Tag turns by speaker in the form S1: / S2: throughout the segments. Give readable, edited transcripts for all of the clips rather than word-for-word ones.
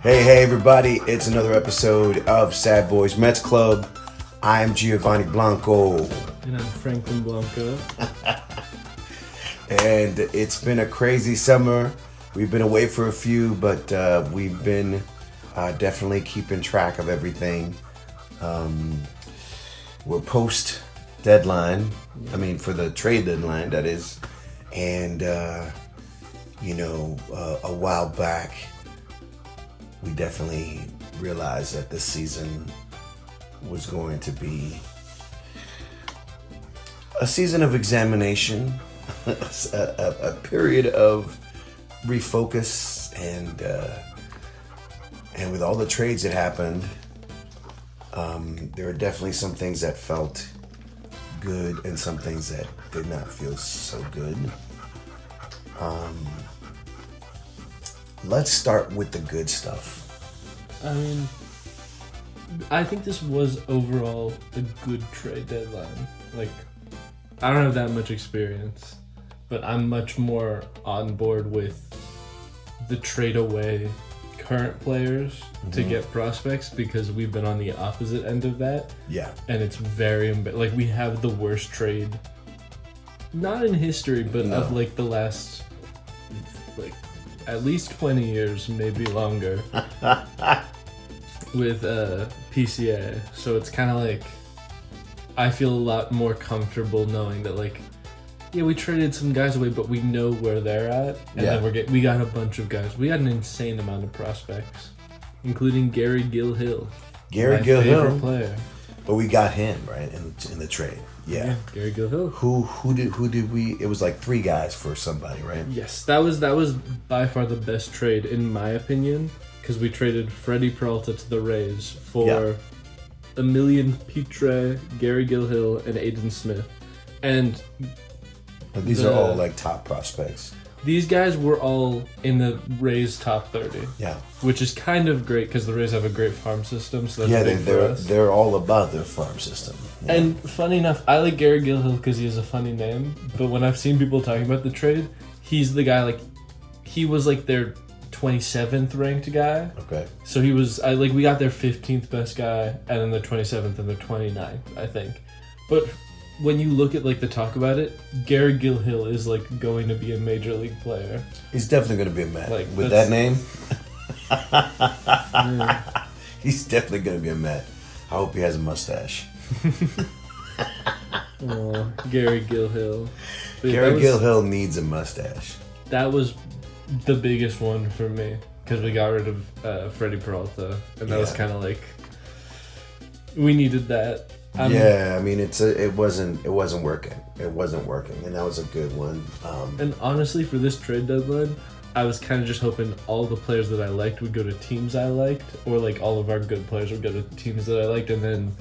S1: Hey, everybody. It's another episode of Sad Boys Mets Club. I'm Giovanni Blanco.
S2: And I'm Franklin Blanco.
S1: And it's been a crazy summer. We've been away for a few, but we've been definitely keeping track of everything. We're post-deadline. I mean, for the trade deadline, that is. And, a while back, we definitely realized that this season was going to be a season of examination, a period of refocus, and with all the trades that happened, there were definitely some things that felt good and some things that did not feel so good. Let's start with the good stuff.
S2: I mean, I think this was overall a good trade deadline. Like, I don't have that much experience, but I'm much more on board with the trade away current players to get prospects, because we've been on the opposite end of that.
S1: Yeah.
S2: And it's very, like, we have the worst trade, not in history, but of like the last, like, at least 20 years, maybe longer, with PCA. So it's kind of like, I feel a lot more comfortable knowing that, like, yeah, we traded some guys away, but we know where they're at, and then we got a bunch of guys. We got an insane amount of prospects, including Gill Hill.
S1: Gill Hill,
S2: player.
S1: But we got him right in the trade. Yeah,
S2: Gill Hill.
S1: Who did we? It was like 3 guys for somebody, right?
S2: Yes, that was by far the best trade in my opinion, because we traded Freddie Peralta to the Rays for Emilian Pitre, Gill Hill, and Aiden Smith, and
S1: these are all like top prospects.
S2: These guys were all in the Rays top 30. Yeah, which is kind of great because the Rays have a great farm system. So that's
S1: they're all about their farm system. Yeah.
S2: And funny enough, I like Gill Hill because he has a funny name. But when I've seen people talking about the trade, he's the guy, like, he was like their 27th ranked guy. Okay. So he was, we got their 15th best guy, and then the 27th and the 29th, I think. But when you look at, like, the talk about it, Gill Hill is, like, going to be a major league player.
S1: He's definitely going to be a Met. Like, with that name? He's definitely going to be a Met. I hope he has a mustache.
S2: Oh, Gill Hill.
S1: Gill Hill needs a mustache.
S2: That was the biggest one for me, because we got rid of Freddie Peralta, and that was kind of like, we needed that.
S1: I mean, it wasn't working. It wasn't working, and that was a good one.
S2: And honestly, for this trade deadline, I was kind of just hoping all the players that I liked would go to teams I liked, or like all of our good players would go to teams that I liked, and then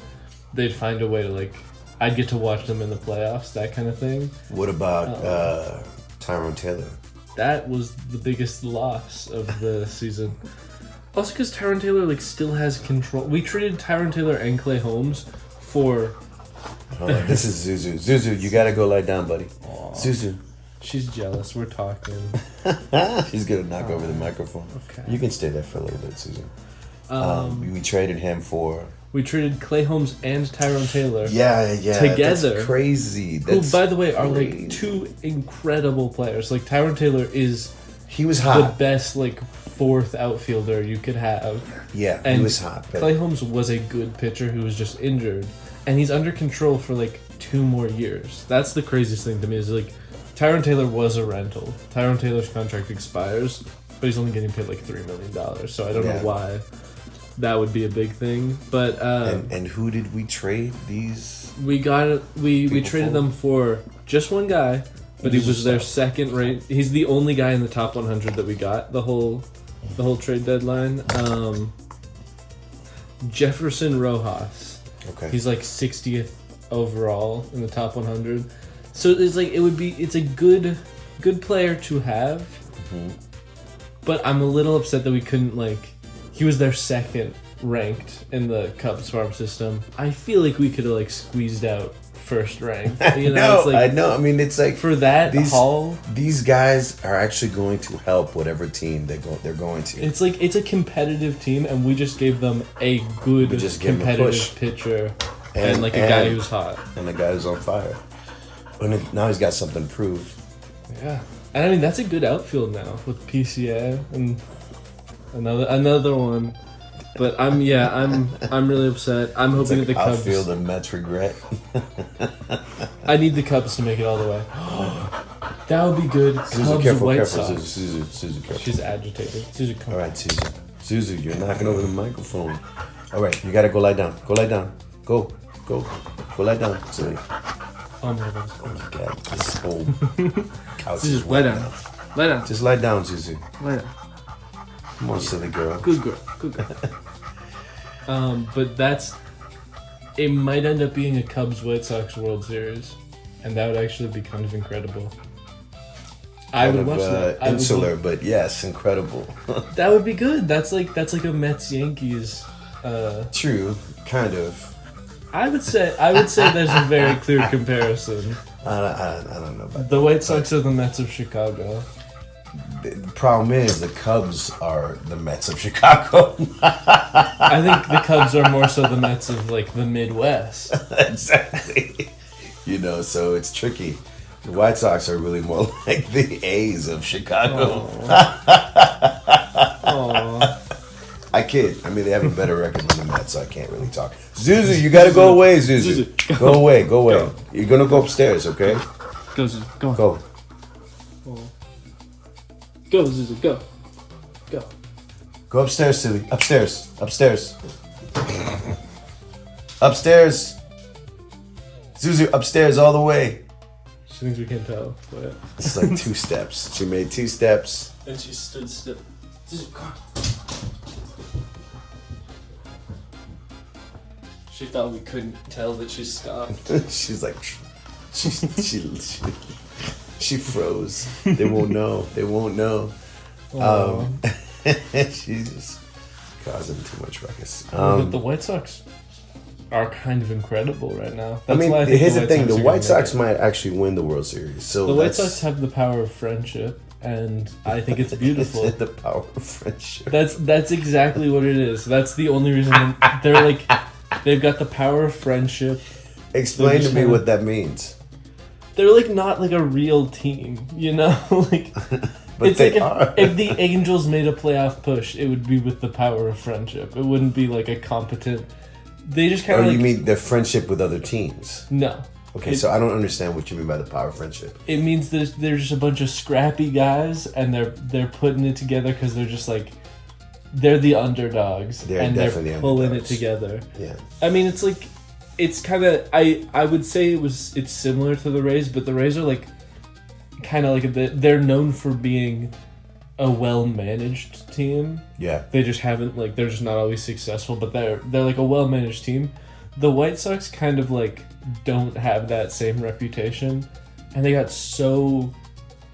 S2: they'd find a way to, like, I'd get to watch them in the playoffs, that kind of thing.
S1: What about Tyrone Taylor?
S2: That was the biggest loss of the season. Also, because Tyrone Taylor, like, still has control. We traded Tyrone Taylor and Clay Holmes for...
S1: This is Zuzu. Zuzu, you gotta go lie down, buddy.
S2: Aww.
S1: Zuzu.
S2: She's jealous. We're talking.
S1: She's gonna knock over the microphone. Okay. You can stay there for a little bit, Susan. We traded him for...
S2: We traded Clay Holmes and Tyrone Taylor.
S1: Yeah.
S2: Together.
S1: That's crazy.
S2: Who, by the way, are like 2 incredible players. Like, Tyrone Taylor is...
S1: He was hot.
S2: The best, like, 4th outfielder you could have.
S1: Yeah,
S2: and
S1: he was hot.
S2: But Clay Holmes was a good pitcher who was just injured. And he's under control for, like, 2 more years. That's the craziest thing to me, is, like, Tyrone Taylor was a rental. Tyrone Taylor's contract expires, but he's only getting paid, like, $3 million. So I don't know why that would be a big thing. But
S1: and who did we trade these?
S2: We traded them for just one guy, but he was their second rate. He's the only guy in the top 100 that we got the whole trade deadline. Jefferson Rojas. Okay. He's like 60th overall in the top 100. So it's like it's a good player to have. Mm-hmm. But I'm a little upset that we couldn't, like, he was their second ranked in the Cubs farm system. I feel like we could have, like, squeezed out first ranked.
S1: I know. I mean, it's like
S2: for that haul.
S1: These guys are actually going to help whatever team they're going to.
S2: It's like it's a competitive team, and we just gave them a good competitive pitcher and like a guy who's hot
S1: and a guy who's on fire. And now he's got something to prove.
S2: Yeah, and I mean that's a good outfield now with PCA and another one. But I'm really upset. I'm hoping that the Cubs
S1: outfield and Mets regret.
S2: I need the Cubs to make it all the way. That would be good.
S1: Suzu, careful,
S2: White
S1: careful.
S2: Sox.
S1: Suzu, careful.
S2: She's agitated. Suzu, come.
S1: All right, Suzu, you're knocking over the microphone. All right, you gotta go lie down. Go lie down. Go lie down. Silly.
S2: Oh my God.
S1: Oh my God, this whole couch
S2: Suzu,
S1: is
S2: lie down. Lie down.
S1: Just lie down, Suzu.
S2: Lie down.
S1: Come on, silly girl.
S2: Good girl. But it might end up being a Cubs White Sox World Series, and that would actually be kind of incredible. I would watch that.
S1: Insular, but yes, incredible.
S2: That would be good. That's like a Mets Yankees.
S1: True, kind of.
S2: I would say there's a very clear comparison.
S1: I don't know about
S2: the White Sox are the Mets of Chicago.
S1: The problem is the Cubs are the Mets of Chicago.
S2: I think the Cubs are more so the Mets of like the Midwest.
S1: Exactly. So it's tricky. The White Sox are really more like the A's of Chicago.
S2: Aww.
S1: I kid. I mean, they have a better record than the Mets, so I can't really talk. Zuzu, you gotta go away, Zuzu. Go away. Go. You're gonna go upstairs, okay?
S2: Go, Zuzu. Go.
S1: Go.
S2: Go, Zuzu, go.
S1: Go upstairs, silly. Upstairs. Upstairs. Zuzu, upstairs all the way.
S2: She thinks we can't tell. But...
S1: It's like 2 steps. She made 2 steps.
S2: And she stood still. Zuzu, come on. She thought we couldn't tell that she stopped.
S1: She's like... She froze. They won't know. She's just causing too much ruckus.
S2: But the White Sox are kind of incredible right now.
S1: That's why I think here's the thing: the White Sox might actually win the World Series. So
S2: the White Sox have the power of friendship, and I think it's beautiful.
S1: The power of friendship.
S2: That's exactly what it is. That's the only reason they're like they've got the power of friendship.
S1: Explain to me what that means.
S2: They're like not like a real team, like.
S1: But
S2: it's
S1: they
S2: like if the Angels made a playoff push, it would be with the power of friendship. It wouldn't be like a competent. They just kind of.
S1: You mean their friendship with other teams?
S2: No.
S1: Okay, so I don't understand what you mean by the power of friendship.
S2: It means that they're just a bunch of scrappy guys, and they're putting it together because they're just like they're the underdogs, and they're pulling it together.
S1: Yeah.
S2: I mean, it's like it's kind of I would say it's similar to the Rays, but the Rays are like. Kind of like they're known for being a well-managed team.
S1: Yeah.
S2: They just haven't they're just not always successful, but they're like a well-managed team. The White Sox kind of like don't have that same reputation, and they got so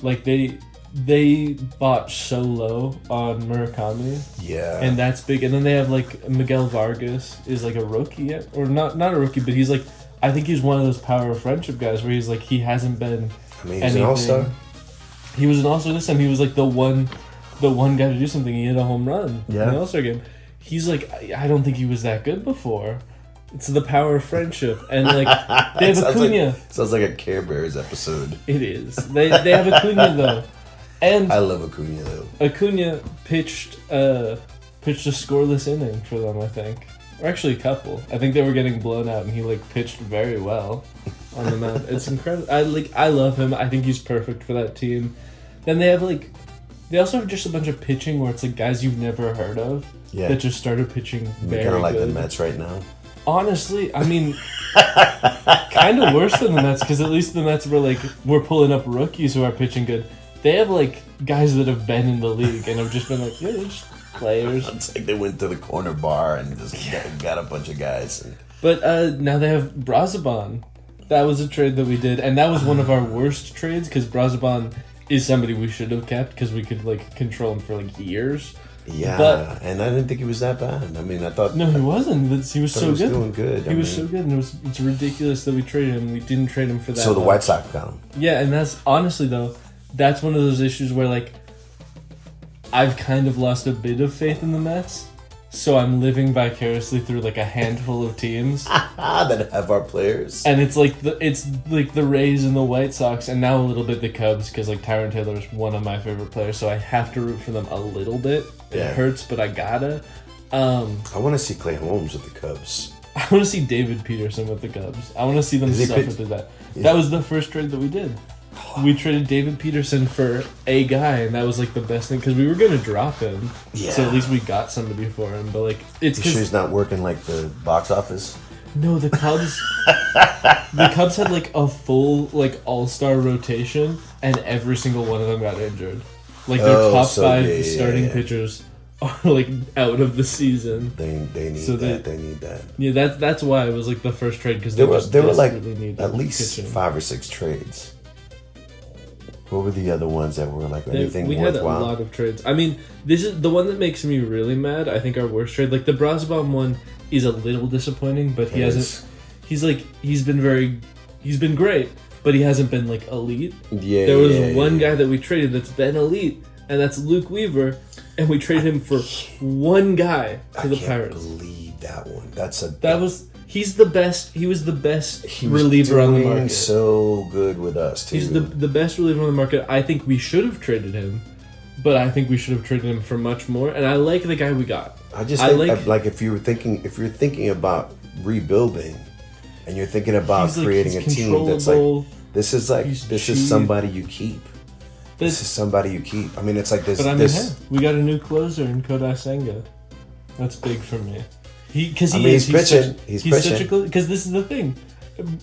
S2: they bought so low on Murakami.
S1: Yeah.
S2: And that's big. And then they have like Miguel Vargas is like a rookie yet, or not a rookie, but he's like I think he's one of those power of friendship guys where he's like he hasn't been.
S1: I mean, he's an all-star.
S2: He was an all-star this time. He was like the one guy to do something. He hit a home run in the all-star game. He's like, I don't think he was that good before. It's the power of friendship, and like they have Acuna.
S1: Sounds like a Care Bears episode.
S2: It is. They have Acuna though, and
S1: I love Acuna though.
S2: Acuna pitched a scoreless inning for them, I think, or actually a couple. I think they were getting blown out, and he like pitched very well. On the mound. It's incredible. I love him. I think he's perfect for that team. Then they also have just a bunch of pitching where it's like guys you've never heard of that just started pitching very good.
S1: Kind of like the Mets right now.
S2: Honestly, I mean, kind of worse than the Mets because at least the Mets we're pulling up rookies who are pitching good. They have like guys that have been in the league and have just been like, yeah, they're just players.
S1: It's like they went to the corner bar and just got a bunch of guys.
S2: But now they have Brazoban. That was a trade that we did, and that was one of our worst trades because Brazoban is somebody we should have kept because we could control him for years.
S1: Yeah, and I didn't think he was that bad. I mean, I thought...
S2: No, he wasn't. He was so good.
S1: Doing good.
S2: He was so good, and it's ridiculous that we traded him. We didn't trade him for that.
S1: So the White Sox got him.
S2: Yeah, and that's, honestly, though, that's one of those issues where, like, I've kind of lost a bit of faith in the Mets, so I'm living vicariously through like a handful of teams
S1: that have our players.
S2: And it's like the Rays and the White Sox, and now a little bit the Cubs, because like Tyrone Taylor is one of my favorite players, so I have to root for them a little bit. It hurts, but I gotta.
S1: I want to see Clay Holmes with the Cubs.
S2: I want to see David Peterson with the Cubs. I want to see them suffer through that. Yeah. That was the first trade that we did. We traded David Peterson for a guy, and that was like the best thing because we were gonna drop him. Yeah. So at least we got somebody for him. But like, it's
S1: sure he's not working like the box office.
S2: No, the Cubs. The Cubs had like a full like all-star rotation, and every single one of them got injured. Like their top five starting pitchers are like out of the season.
S1: They need that. They need that.
S2: Yeah, that's why it was like the first trade because
S1: there were like at least pitching. 5 or 6 trades. What were the other ones that were like anything
S2: we
S1: worthwhile?
S2: We had a lot of trades. I mean, this is the one that makes me really mad. I think our worst trade, like the Brasbaum one, is a little disappointing, but he hasn't. He's been great, but he hasn't been like elite.
S1: Yeah.
S2: There was one guy that we traded that's been elite, and that's Luke Weaver, and we traded him for one guy to the Pirates.
S1: I can't believe that one.
S2: He's the best. He was the best reliever on the market.
S1: So good with us too.
S2: He's the best reliever on the market. I think we should have traded him, but I think we should have traded him for much more. And I like the guy we got.
S1: I think like if you're thinking about rebuilding, and you're thinking about creating a team that's like this is somebody you keep. This is somebody you keep. I mean, it's like this.
S2: But I mean, hey, we got a new closer in Kodai Senga. That's big for me. He's pitching. Because this is the thing,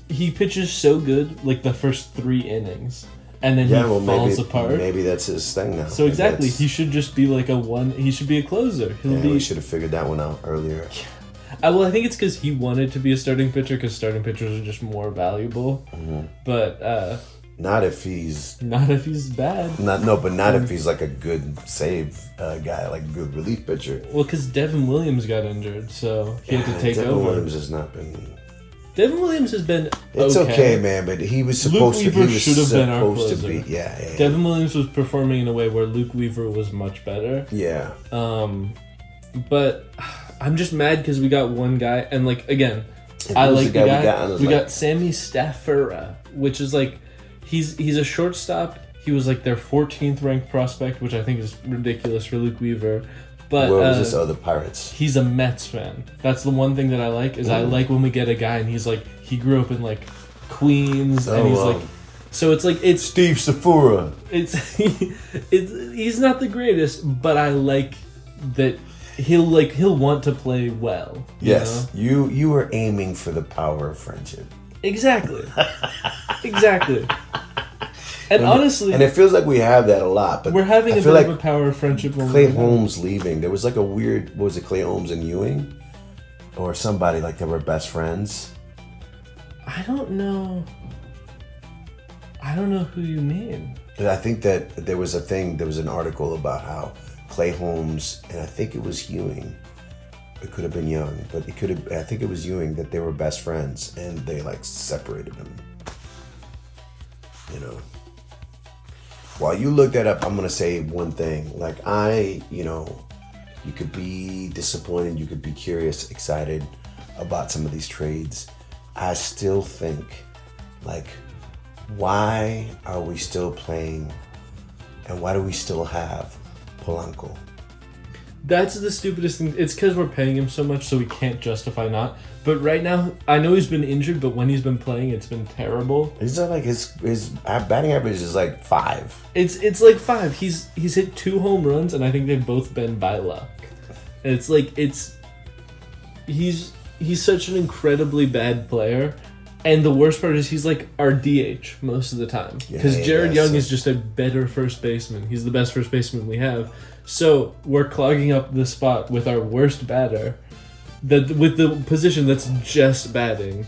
S2: he pitches so good like the first 3 innings, and then falls apart.
S1: Maybe that's his thing now.
S2: So exactly, he should just be like he should be a closer.
S1: We should have figured that one out earlier.
S2: Well, I think it's because he wanted to be a starting pitcher because starting pitchers are just more valuable. Mm-hmm. But
S1: not if he's
S2: bad.
S1: Not if he's like a good save guy, like a good relief pitcher.
S2: Well, because Devin Williams got injured, so he had to take over.
S1: Devin Williams has not been.
S2: Devin Williams has been.
S1: It's okay, man, but he was supposed to.
S2: Luke Weaver should have been our closer.
S1: To be. Yeah.
S2: Devin Williams was performing in a way where Luke Weaver was much better.
S1: Yeah.
S2: But I'm just mad because we got one guy, and like again, I like the guy. We got Sammy Stafford, which is like. He's a shortstop. He was like their 14th ranked prospect, which I think is ridiculous for Luke Weaver. But
S1: where was this? Oh, the Pirates.
S2: He's a Mets fan. That's the one thing that I like I like when we get a guy and he's like he grew up in like Queens and he's like so it's like it's
S1: Steve Safura.
S2: He's not the greatest, but I like that he'll want to play well.
S1: Yes, you were aiming for the power of friendship.
S2: Exactly. And honestly...
S1: And it feels like we have that a lot. But
S2: we're having a bit of a power of friendship.
S1: Clay Holmes leaving. There was like a weird... What was it? Clay Holmes and Ewing? Or somebody like they were best friends?
S2: I don't know who you mean.
S1: But I think that there was an article about how Clay Holmes, and I think it was Ewing... It could have been Young, but I think it was Ewing, that they were best friends and they like separated them. You know. While you look that up, I'm going to say one thing. Like you could be disappointed, you could be curious, excited about some of these trades. I still think, like, why are we still playing and why do we still have Polanco?
S2: That's the stupidest thing. It's because we're paying him so much, so we can't justify not. But right now, I know he's been injured, but when he's been playing, it's been terrible.
S1: Is that like his batting average is like 5?
S2: It's like 5. He's hit 2 home runs, and I think they've both been by luck. And it's like he's such an incredibly bad player, and the worst part is he's like our DH most of the time because Jared Young is just a better first baseman. He's the best first baseman we have. So we're clogging up the spot with our worst batter, with the position that's just batting.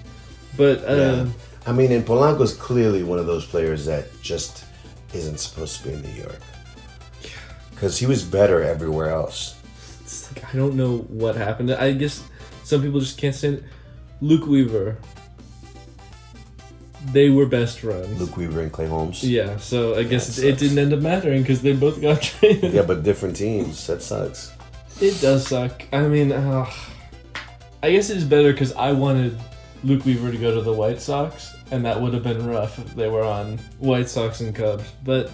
S2: But
S1: I mean, and Polanco's clearly one of those players that just isn't supposed to be in New York because he was better everywhere else.
S2: I don't know what happened. I guess some people just can't stand it. Luke Weaver. They were best friends.
S1: Luke Weaver and Clay Holmes.
S2: Yeah, so I guess it didn't end up mattering because they both got traded.
S1: Yeah, but different teams. That sucks.
S2: It does suck. I mean, I guess it's better because I wanted Luke Weaver to go to the White Sox, and that would have been rough if they were on White Sox and Cubs. But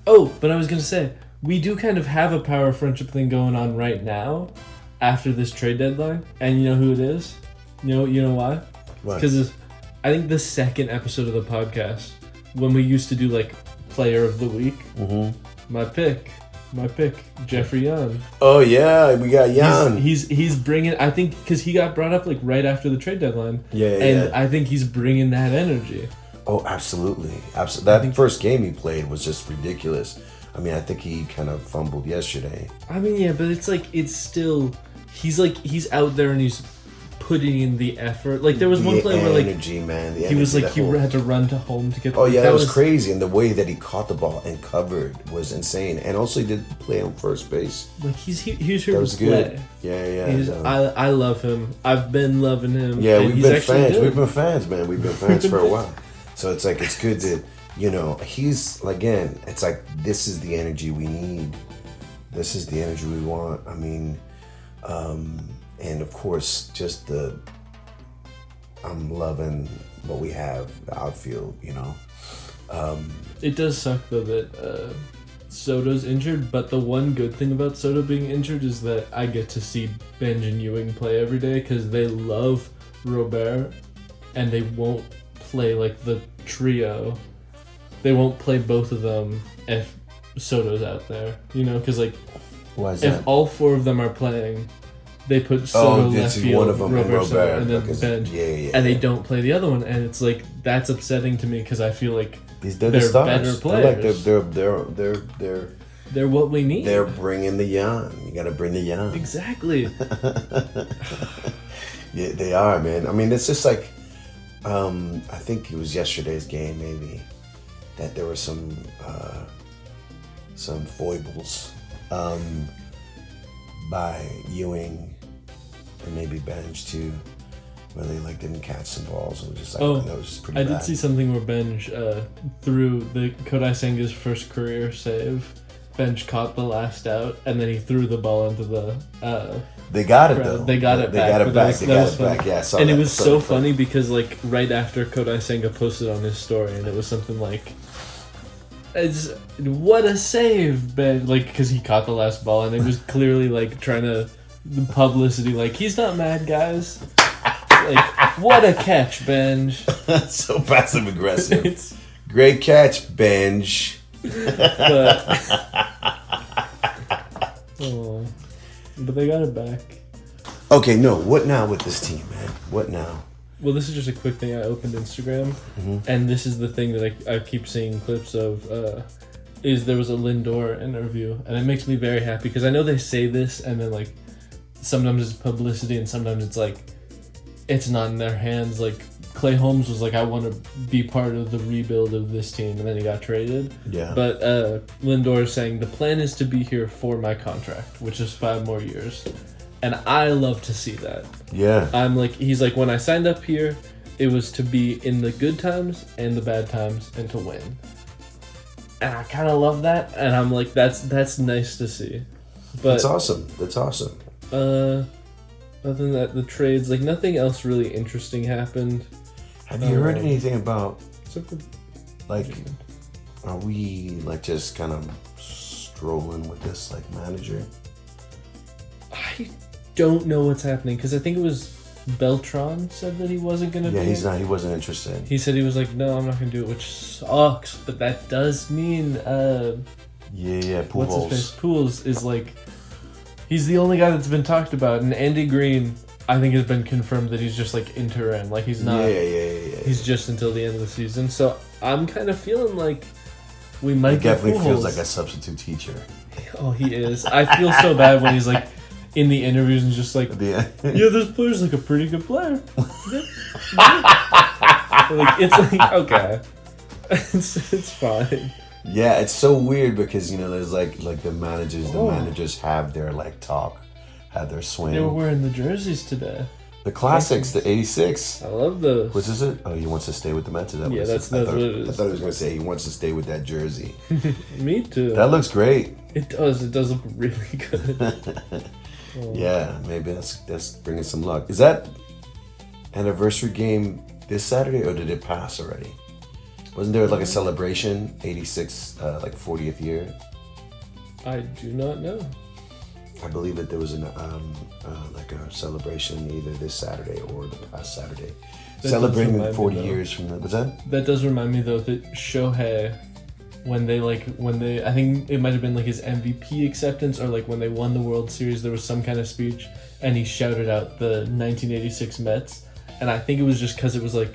S2: I was going to say, we do kind of have a power friendship thing going on right now after this trade deadline. And you know who it is? You know why? Because I think the second episode of the podcast, when we used to do like player of the week, my pick, Jeffrey Young.
S1: Oh yeah, we got Young.
S2: He's bringing. I think because he got brought up like right after the trade deadline. And I think he's bringing that energy.
S1: Oh, absolutely. That first game he played was just ridiculous. I mean, I think he kind of fumbled yesterday.
S2: I mean, yeah, but it's still he's out there and he's putting in the effort. Like there was one play where like
S1: energy, man.
S2: He was like he had to run to home to get.
S1: Oh yeah, that was crazy, and the way that he caught the ball and covered was insane. And also he did play on first base.
S2: Like he's here to
S1: was
S2: play.
S1: Good. Yeah.
S2: I love him. I've been loving him.
S1: Yeah, we've been fans. We've been fans, man. We've been fans for a while. So it's like it's good to he's again. It's like this is the energy we need. This is the energy we want. I mean. And of course, just I'm loving what we have, the outfield,
S2: It does suck, though, that Soto's injured, but the one good thing about Soto being injured is that I get to see Benj and Ewing play every day because they love Robert, and they won't play, like, the trio. They won't play both of them if Soto's out there, because, like,
S1: why is that?
S2: If all four of them are playing... They put Soto left field,
S1: one of them
S2: Robert, and then Benj, and they
S1: yeah.
S2: don't play the other one, and it's like that's upsetting to me because I feel like
S1: they're
S2: better players.
S1: They're
S2: what we need.
S1: They're bringing the young. You got to bring the young.
S2: Exactly.
S1: Yeah, they are, man. I mean, it's just like I think it was yesterday's game, maybe that there were some foibles by Ewing. And maybe Benj too, where they like didn't catch some balls. It was just like that was just pretty bad.
S2: I did see something where Benj threw the Kodai Senga's first career save. Benj caught the last out, and then he threw the ball into the.
S1: They got it though.
S2: They got it back.
S1: They got it back. Yeah,
S2: and it was so funny because like right after Kodai Senga posted on his story, and it was something like. What a save, Ben! Like, because he caught the last ball, and it was clearly like trying to. The publicity, like, he's not mad, guys. Like, what a catch, Benj.
S1: So passive aggressive. Great catch, Benj.
S2: But they got it back.
S1: Okay, no. What now with this team, man? What now?
S2: Well, this is just a quick thing. I opened Instagram, and this is the thing that I keep seeing clips of. Is there was a Lindor interview, and it makes me very happy because I know they say this, and then like. Sometimes it's publicity and sometimes it's like it's not in their hands. Like Clay Holmes was like, I want to be part of the rebuild of this team, and then he got traded.
S1: Yeah.
S2: But Lindor is saying the plan is to be here for my contract, which is 5 more years, and I love to see that.
S1: Yeah.
S2: He's like, when I signed up here, it was to be in the good times and the bad times and to win, and I kind of love that, and I'm like, that's nice to see. But
S1: that's awesome. That's awesome.
S2: Other than that, the trades, like nothing else really interesting happened.
S1: Have you heard anything about, like, are we like just kind of strolling with this like manager?
S2: I don't know what's happening because I think it was Beltran said that he wasn't gonna.
S1: Yeah, he's not. He wasn't interested.
S2: He said he was like, no, I'm not gonna do it, which sucks. But that does mean,
S1: yeah, Pujols.
S2: What's his face? Pujols is like. He's the only guy that's been talked about, and Andy Green, I think, has been confirmed that he's just like interim, like he's not.
S1: Yeah.
S2: He's just until the end of the season, so I'm kind of feeling like we might.
S1: He definitely feels like a substitute teacher.
S2: Oh, he is. I feel so bad when he's like in the interviews and just like, yeah, this player's like a pretty good player. Like it's like okay, it's fine.
S1: Yeah, it's so weird because there's like the managers have their like talk had their swing.
S2: They were wearing the jerseys today.
S1: The classics, the 86.
S2: I love those.
S1: Which is it? Oh, he wants to stay with the Mets? Is that
S2: yeah, that's what it is.
S1: I thought he was going to say he wants to stay with that jersey.
S2: Me too.
S1: That looks great.
S2: It does. It does look really good.
S1: Yeah, maybe that's bringing some luck. Is that anniversary game this Saturday, or did it pass already? Wasn't there like a celebration, 86, like 40th year?
S2: I do not know.
S1: I believe that there was like a celebration either this Saturday or the past Saturday, celebrating 40 years from the. Was that?
S2: That does remind me though that Shohei, when they I think it might have been like his MVP acceptance or like when they won the World Series, there was some kind of speech and he shouted out the 1986 Mets, and I think it was just because it was like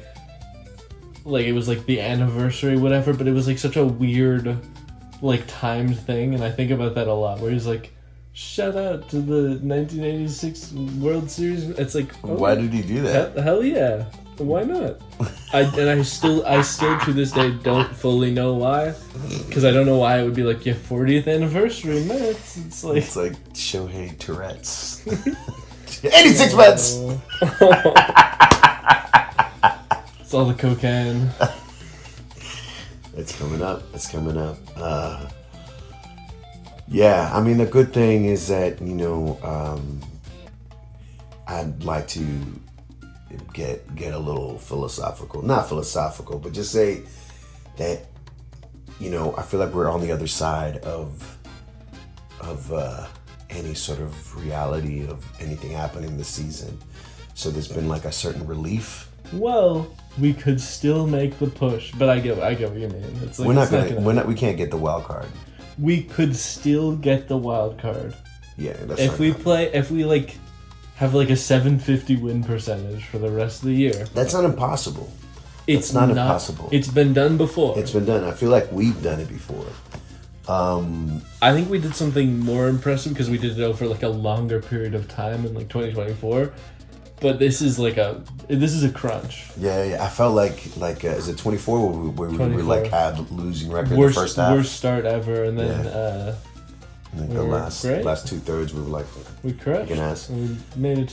S2: it was like the anniversary, whatever, but it was like such a weird, like timed thing, and I think about that a lot. Where he's like, "Shout out to the 1986 World Series." It's like, oh,
S1: why did he do that?
S2: Hell yeah, why not? I still to this day don't fully know why, because I don't know why it would be like your 40th anniversary Mets. It's like
S1: Shohei Tourette's. 86 Mets.
S2: It's all the cocaine.
S1: It's coming up. Yeah, I mean, the good thing is that, I'd like to get a little philosophical. Not philosophical, but just say that, I feel like we're on the other side of any sort of reality of anything happening this season. So there's been like a certain relief.
S2: Well, we could still make the push, but I get what you mean. It's like
S1: we can't get the wild card.
S2: We could still get the wild card.
S1: Yeah, that's
S2: if we have like a 750 win percentage for the rest of the year.
S1: That's not impossible.
S2: It's not impossible. It's been done before.
S1: It's been done. I feel like we've done it before.
S2: I think we did something more impressive because we did it over like a longer period of time in like 2024. But this is a crunch.
S1: Yeah. I felt like is it 24 where we like had losing record in the first half?
S2: Worst start ever, and then
S1: the last 2/3 we were like
S2: we crushed. And we made it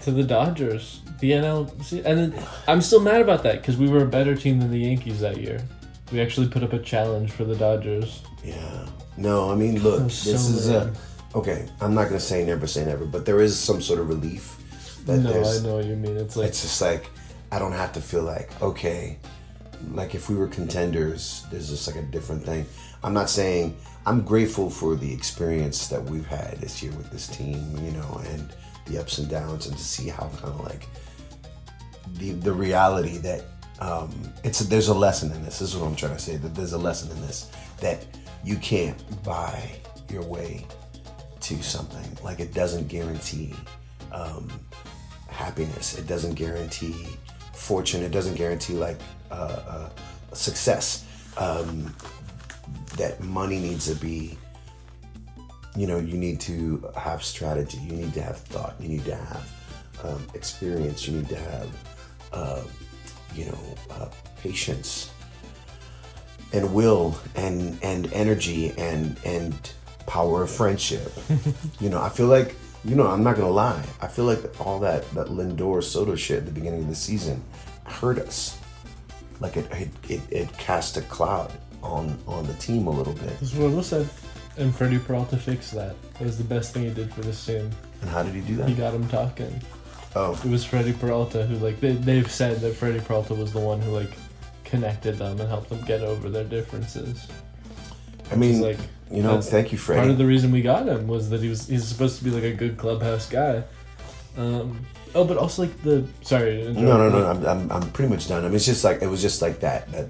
S2: to the Dodgers, the NLC, and then I'm still mad about that because we were a better team than the Yankees that year. We actually put up a challenge for the Dodgers.
S1: Yeah. No, I mean, look, okay. I'm not gonna say never, but there is some sort of relief.
S2: I know what you mean. It's
S1: just like I don't have to feel like, okay, like if we were contenders, there's just like a different thing. I'm not saying I'm grateful for the experience that we've had this year with this team, and the ups and downs, and to see how kind of like the reality that there's a lesson in this. This is what I'm trying to say, that there's a lesson in this, that you can't buy your way to something. Like it doesn't guarantee happiness. It doesn't guarantee fortune. It doesn't guarantee success. That money needs to be, you need to have strategy. You need to have thought. You need to have experience. You need to have, patience and will and energy and power of friendship. I feel like, I'm not gonna lie. I feel like all that Lindor Soto shit at the beginning of the season hurt us. Like it cast a cloud on the team a little bit.
S2: This is what Will said, and Freddie Peralta fixed that. It was the best thing he did for this team.
S1: And how did he do that?
S2: He got him talking.
S1: Oh,
S2: it was Freddie Peralta who they've said that Freddie Peralta was the one who connected them and helped them get over their differences.
S1: I mean, thank you, Freddie.
S2: Part of the reason we got him was that he's supposed to be a good clubhouse guy. But also sorry.
S1: No. I'm pretty much done. I mean, it's just it was just like that. I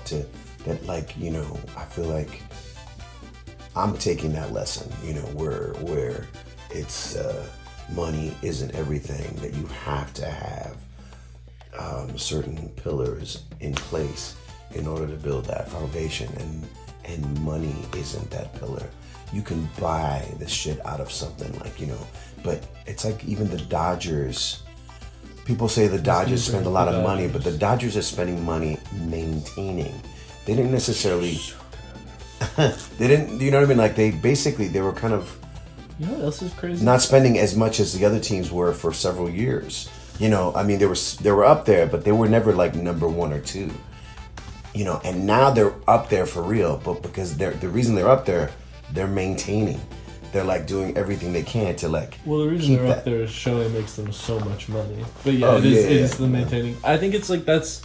S1: feel like I'm taking that lesson. Where it's money isn't everything. That you have to have certain pillars in place in order to build that foundation, and money isn't that pillar. You can buy the shit out of something but it's like even the Dodgers. People say the Dodgers spend a lot of money, but the Dodgers are spending money maintaining. They didn't necessarily. They didn't. You know what I mean? They were kind of
S2: You know what else is crazy?
S1: Not spending as much as the other teams were for several years. You know, I mean, they were up there, but they were never like number 1 or 2. You know, and now they're up there for real. But because the reason they're up there, they're maintaining. They're like doing everything they can to like.
S2: Well, the reason they're up there is Shoei makes them so much money. But yeah, it is the maintaining. I think it's like that's.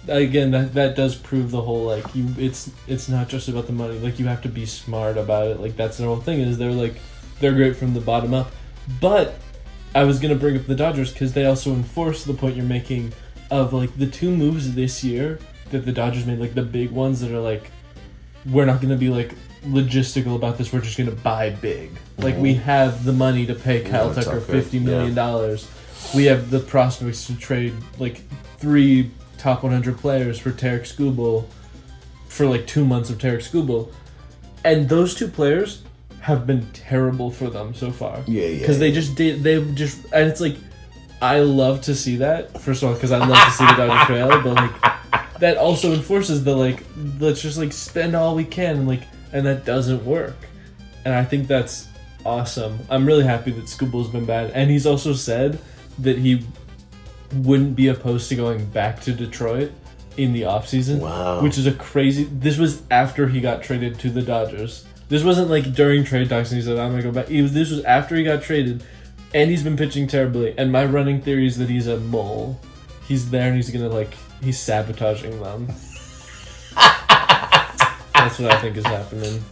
S2: Again, that does prove the whole like it's not just about the money. Like you have to be smart about it. Like that's their whole thing is they're great from the bottom up. But I was gonna bring up the Dodgers because they also enforce the point you're making of like the 2 moves this year that the Dodgers made, like the big ones that are like we're not gonna be like logistical about this. We're just gonna buy big. Like we have the money to pay Kyle Tucker $50 million. We have the prospects to trade like 3 top 100 players for Tarek Skubal for like 2 months of Tarek Skubal, and those 2 players have been terrible for them so far. Because they just and it's like I love to see that first of all because I love to see the Dodgers fail, but like that also enforces the like let's just like spend all we can and that doesn't work, and I think that's awesome. I'm really happy that Skubal's been bad, and he's also said that he wouldn't be opposed to going back to Detroit in the offseason.
S1: Wow.
S2: Which is a crazy... This was after he got traded to the Dodgers. This wasn't like during trade talks and he said, I'm going to go back. This was after he got traded, and he's been pitching terribly. And my running theory is that he's a mole. He's there and he's going to like... He's sabotaging them. That's what I think is happening.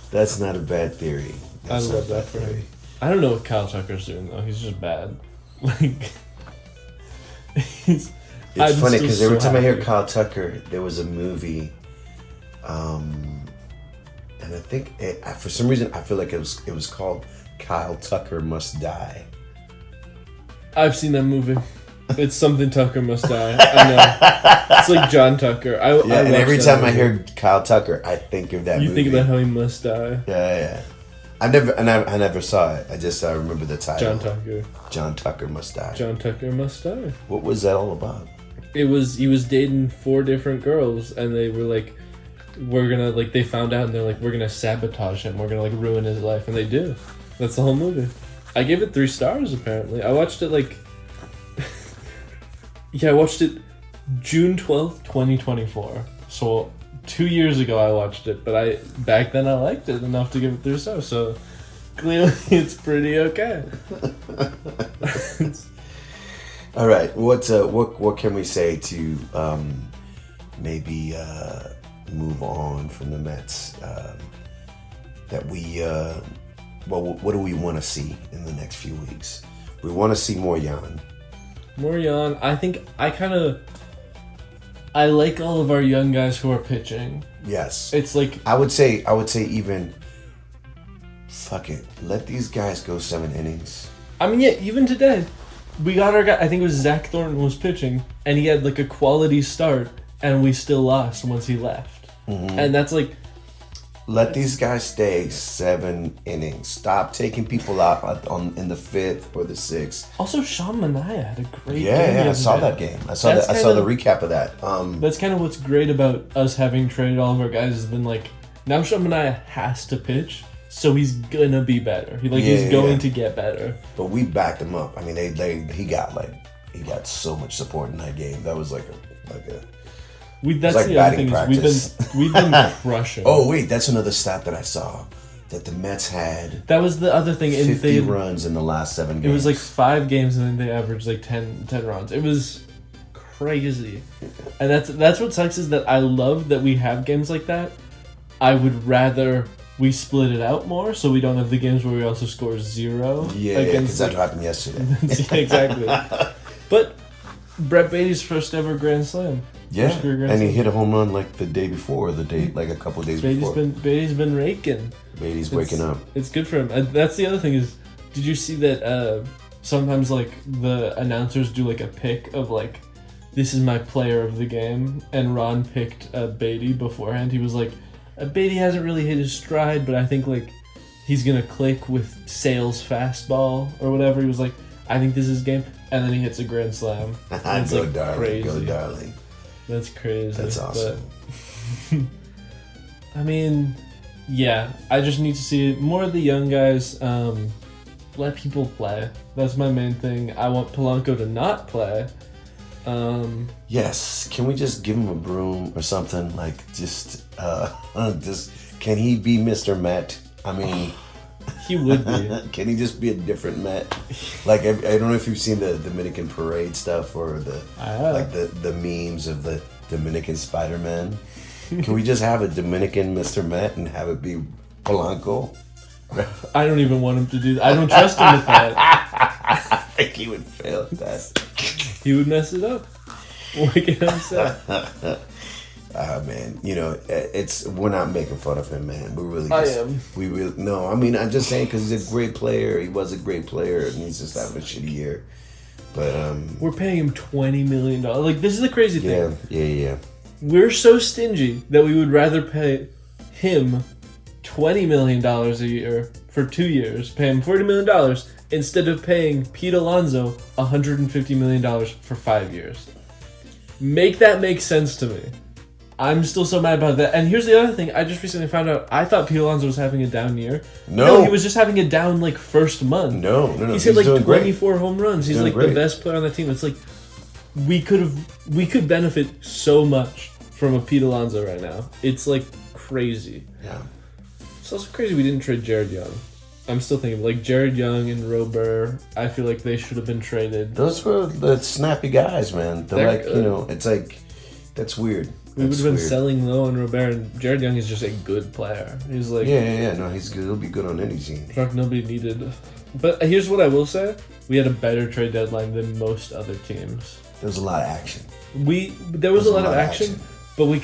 S1: That's not a bad theory.
S2: I love that for him. I don't know what Kyle Tucker's doing, though. He's just bad. Like...
S1: It's funny because every time I hear Kyle Tucker, there was a movie, and I think for some reason I feel like it was called Kyle Tucker Must Die.
S2: I've seen that movie. It's something Tucker Must Die. I know. It's like John Tucker.
S1: And every time I hear Kyle Tucker, I think of that movie.
S2: You think about how he must die.
S1: Yeah. I never saw it. I remember the title. John Tucker Must Die.
S2: John Tucker Must Die.
S1: What was that all about?
S2: He was dating 4 different girls, and they were like, we're gonna like they found out, and they're like, we're gonna sabotage him. We're gonna like ruin his life, and they do. That's the whole movie. I gave it 3 stars. Apparently, I watched it like. I watched it June 12th, 2024. So. 2 years ago I watched it, but back then I liked it enough to give it 3 stars, so clearly it's pretty okay.
S1: All right, what can we say to maybe move on from the Mets? That we what do we want to see in the next few weeks? We want to see more Jan.
S2: I think I like all of our young guys who are pitching.
S1: Yes.
S2: It's like...
S1: I would say even... Fuck it. Let these guys go 7 innings.
S2: I mean, yeah, even today, we got our guy... I think it was Zach Thornton was pitching, and he had like a quality start, and we still lost once he left. Mm-hmm. And that's like...
S1: Let these guys stay 7 innings. Stop taking people out in the 5th or the 6th.
S2: Also, Sean Manaea had a great game.
S1: Yeah, I saw that game. I saw the recap of that.
S2: That's kind of what's great about us having traded all of our guys has been like, now Sean Manaea has to pitch, so he's gonna be better. He's going to get better.
S1: But we backed him up. I mean, he got so much support in that game. That was like a.
S2: That's like the other thing practice. Is we've been crushing.
S1: Oh wait, that's another stat that I saw that the Mets had.
S2: That was the other thing.
S1: 50 runs in the last 7 games.
S2: It was like 5 games and then they averaged like 10 runs. It was crazy, and that's what sucks is that I love that we have games like that. I would rather we split it out more so we don't have the games where we also score 0.
S1: Yeah, because that happened yesterday.
S2: Yeah, exactly. But Brett Beatty's first ever Grand Slam.
S1: Yeah, and he hit a home run like the day before, like a couple of days before.
S2: Beatty's been raking.
S1: Beatty's waking up.
S2: It's good for him. And that's the other thing is, did you see that sometimes like the announcers do like a pick of like, this is my player of the game, and Ron picked Beatty beforehand. He was like, Beatty hasn't really hit his stride, but I think like he's gonna click with Sale's fastball or whatever. He was like, I think this is his game, and then he hits a grand slam. It's
S1: go
S2: like
S1: darling,
S2: crazy.
S1: go darling.
S2: That's crazy.
S1: That's awesome.
S2: But, I mean, Yeah, I just need to see more of the young guys. Let people play. That's my main thing. I want Polanco to not play.
S1: Yes. Can we just give him a broom or something? Like, just can he be Mr. Met? I mean,
S2: he would be.
S1: Can he just be a different Met? Like, I don't know if you've seen the Dominican parade stuff or the memes of the Dominican Spider-Man. Can we just have a Dominican Mr. Met and have it be Polanco?
S2: I don't even want him to do that. I don't trust him with that.
S1: I think he would fail at that.
S2: He would mess it up. What can I say?
S1: Man, we're not making fun of him, man. We're really
S2: I am.
S1: No, I mean, I'm just saying because he's a great player. He was a great player, and he's just having a shitty year. But
S2: we're paying him $20 million. Like, this is the crazy thing.
S1: Yeah.
S2: We're so stingy that we would rather pay him $20 million a year for 2 years, pay him $40 million instead of paying Pete Alonso $150 million for 5 years. Make that make sense to me. I'm still so mad about that. And here's the other thing. I just recently found out. I thought Pete Alonso was having a down year. No, he was just having a down first month.
S1: No.
S2: He's hit 24
S1: great.
S2: home runs. He's the best player on the team. It's like we could benefit so much from a Pete Alonso right now. It's crazy.
S1: Yeah.
S2: It's also crazy we didn't trade Jared Young. I'm still thinking Jared Young and Robert. I feel like they should have been traded.
S1: Those were the snappy guys, man. They're it's that's weird.
S2: We would have been selling low on Robert, and Jared Young is just a good player. He's
S1: no, he's good. He'll be good on any team.
S2: Truck nobody needed. But here's what I will say: we had a better trade deadline than most other teams.
S1: There was a lot of action.
S2: There was a lot of action. But we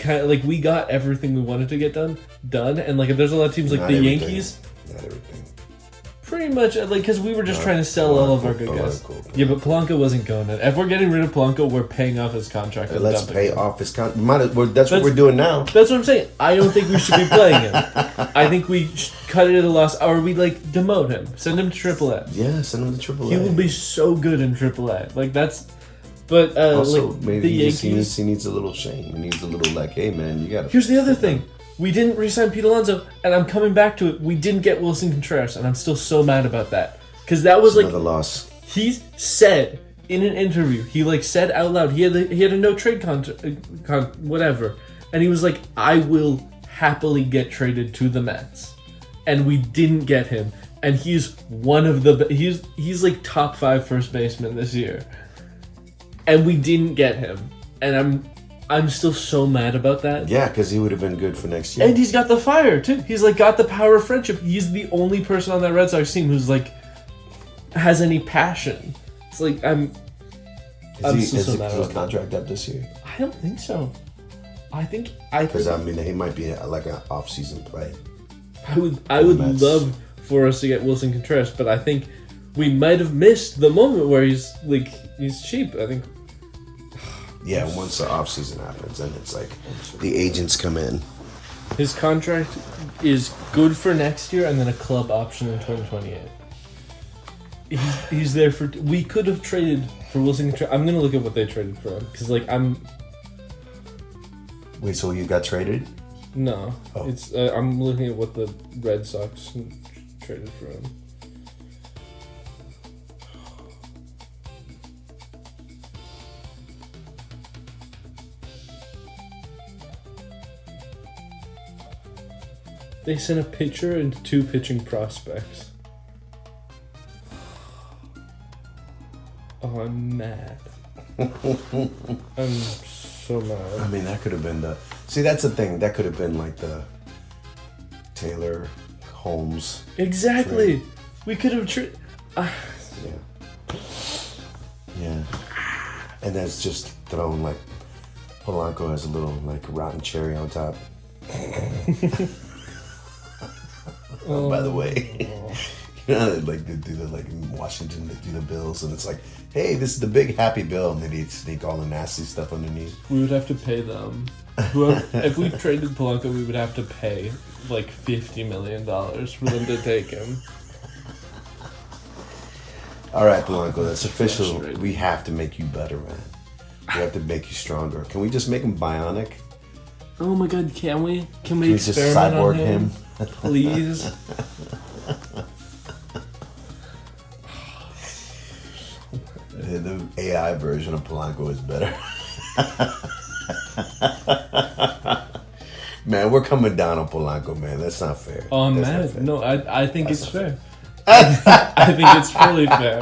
S2: we got everything we wanted to get done, and there's a lot of teams like the Yankees.
S1: Not everything.
S2: Pretty much, because we were just trying to sell all of our good guys. Yeah, but Polanco wasn't going in. If we're getting rid of Polanco, we're paying off his contract.
S1: Let's pay off his contract. That's what we're doing now.
S2: That's what I'm saying. I don't think we should be playing him. I think we cut it at a loss, or we demote him, send him to AAA.
S1: Yeah, send him to AAA.
S2: He will be so good in AAA. That's. But
S1: also, maybe
S2: the Yankees,
S1: he needs a little shame. He needs a little hey man, you gotta.
S2: Here's the other thing: we didn't re-sign Pete Alonso, and I'm coming back to it. We didn't get Wilson Contreras, and I'm still so mad about that because that was
S1: another loss.
S2: He said in an interview, he said out loud, he had a no trade whatever, and he was like, "I will happily get traded to the Mets," and we didn't get him, and he's one of the he's top 5 first baseman this year. And we didn't get him, and I'm still so mad about that.
S1: Yeah, because he would have been good for next year.
S2: And he's got the fire too. He's got the power of friendship. He's the only person on that Red Sox team who's has any passion. It's I'm
S1: Is his contract up this year?
S2: I don't think so.
S1: Because he might be like an off-season play.
S2: I would love for us to get Wilson Contreras, but I think we might have missed the moment where he's cheap. I think.
S1: Yeah, once the off season happens, then it's the agents come in.
S2: His contract is good for next year, and then a club option in 2028. He's there for. We could have traded for Wilson Contreras. I'm gonna look at what they traded for him because I'm.
S1: Wait, so you got traded?
S2: No, it's. I'm looking at what the Red Sox traded for him. They sent a pitcher and 2 pitching prospects. Oh, I'm mad. I'm so mad.
S1: I mean, that could have been See, that's the thing. That could have been the Taylor Holmes.
S2: Exactly. Trade. We could have
S1: Yeah. And that's just thrown Polanco has a little rotten cherry on top. Oh, by the way, they do that in Washington. They do the bills, and it's hey, this is the big happy bill, and they sneak all the nasty stuff underneath.
S2: We would have to pay them. If we traded Polanco, we would have to pay $50 million for them to take him.
S1: All right, Polanco, that's official. We have to make you better, man. We have to make you stronger. Can we just make him bionic?
S2: Oh my God, can we? Can we
S1: just cyborg him?
S2: Please.
S1: The AI version of Polanco is better. Man, we're coming down on Polanco, man. That's not fair.
S2: Oh,
S1: That's
S2: man.
S1: not fair.
S2: No, I think it's fair. I think it's fully fair.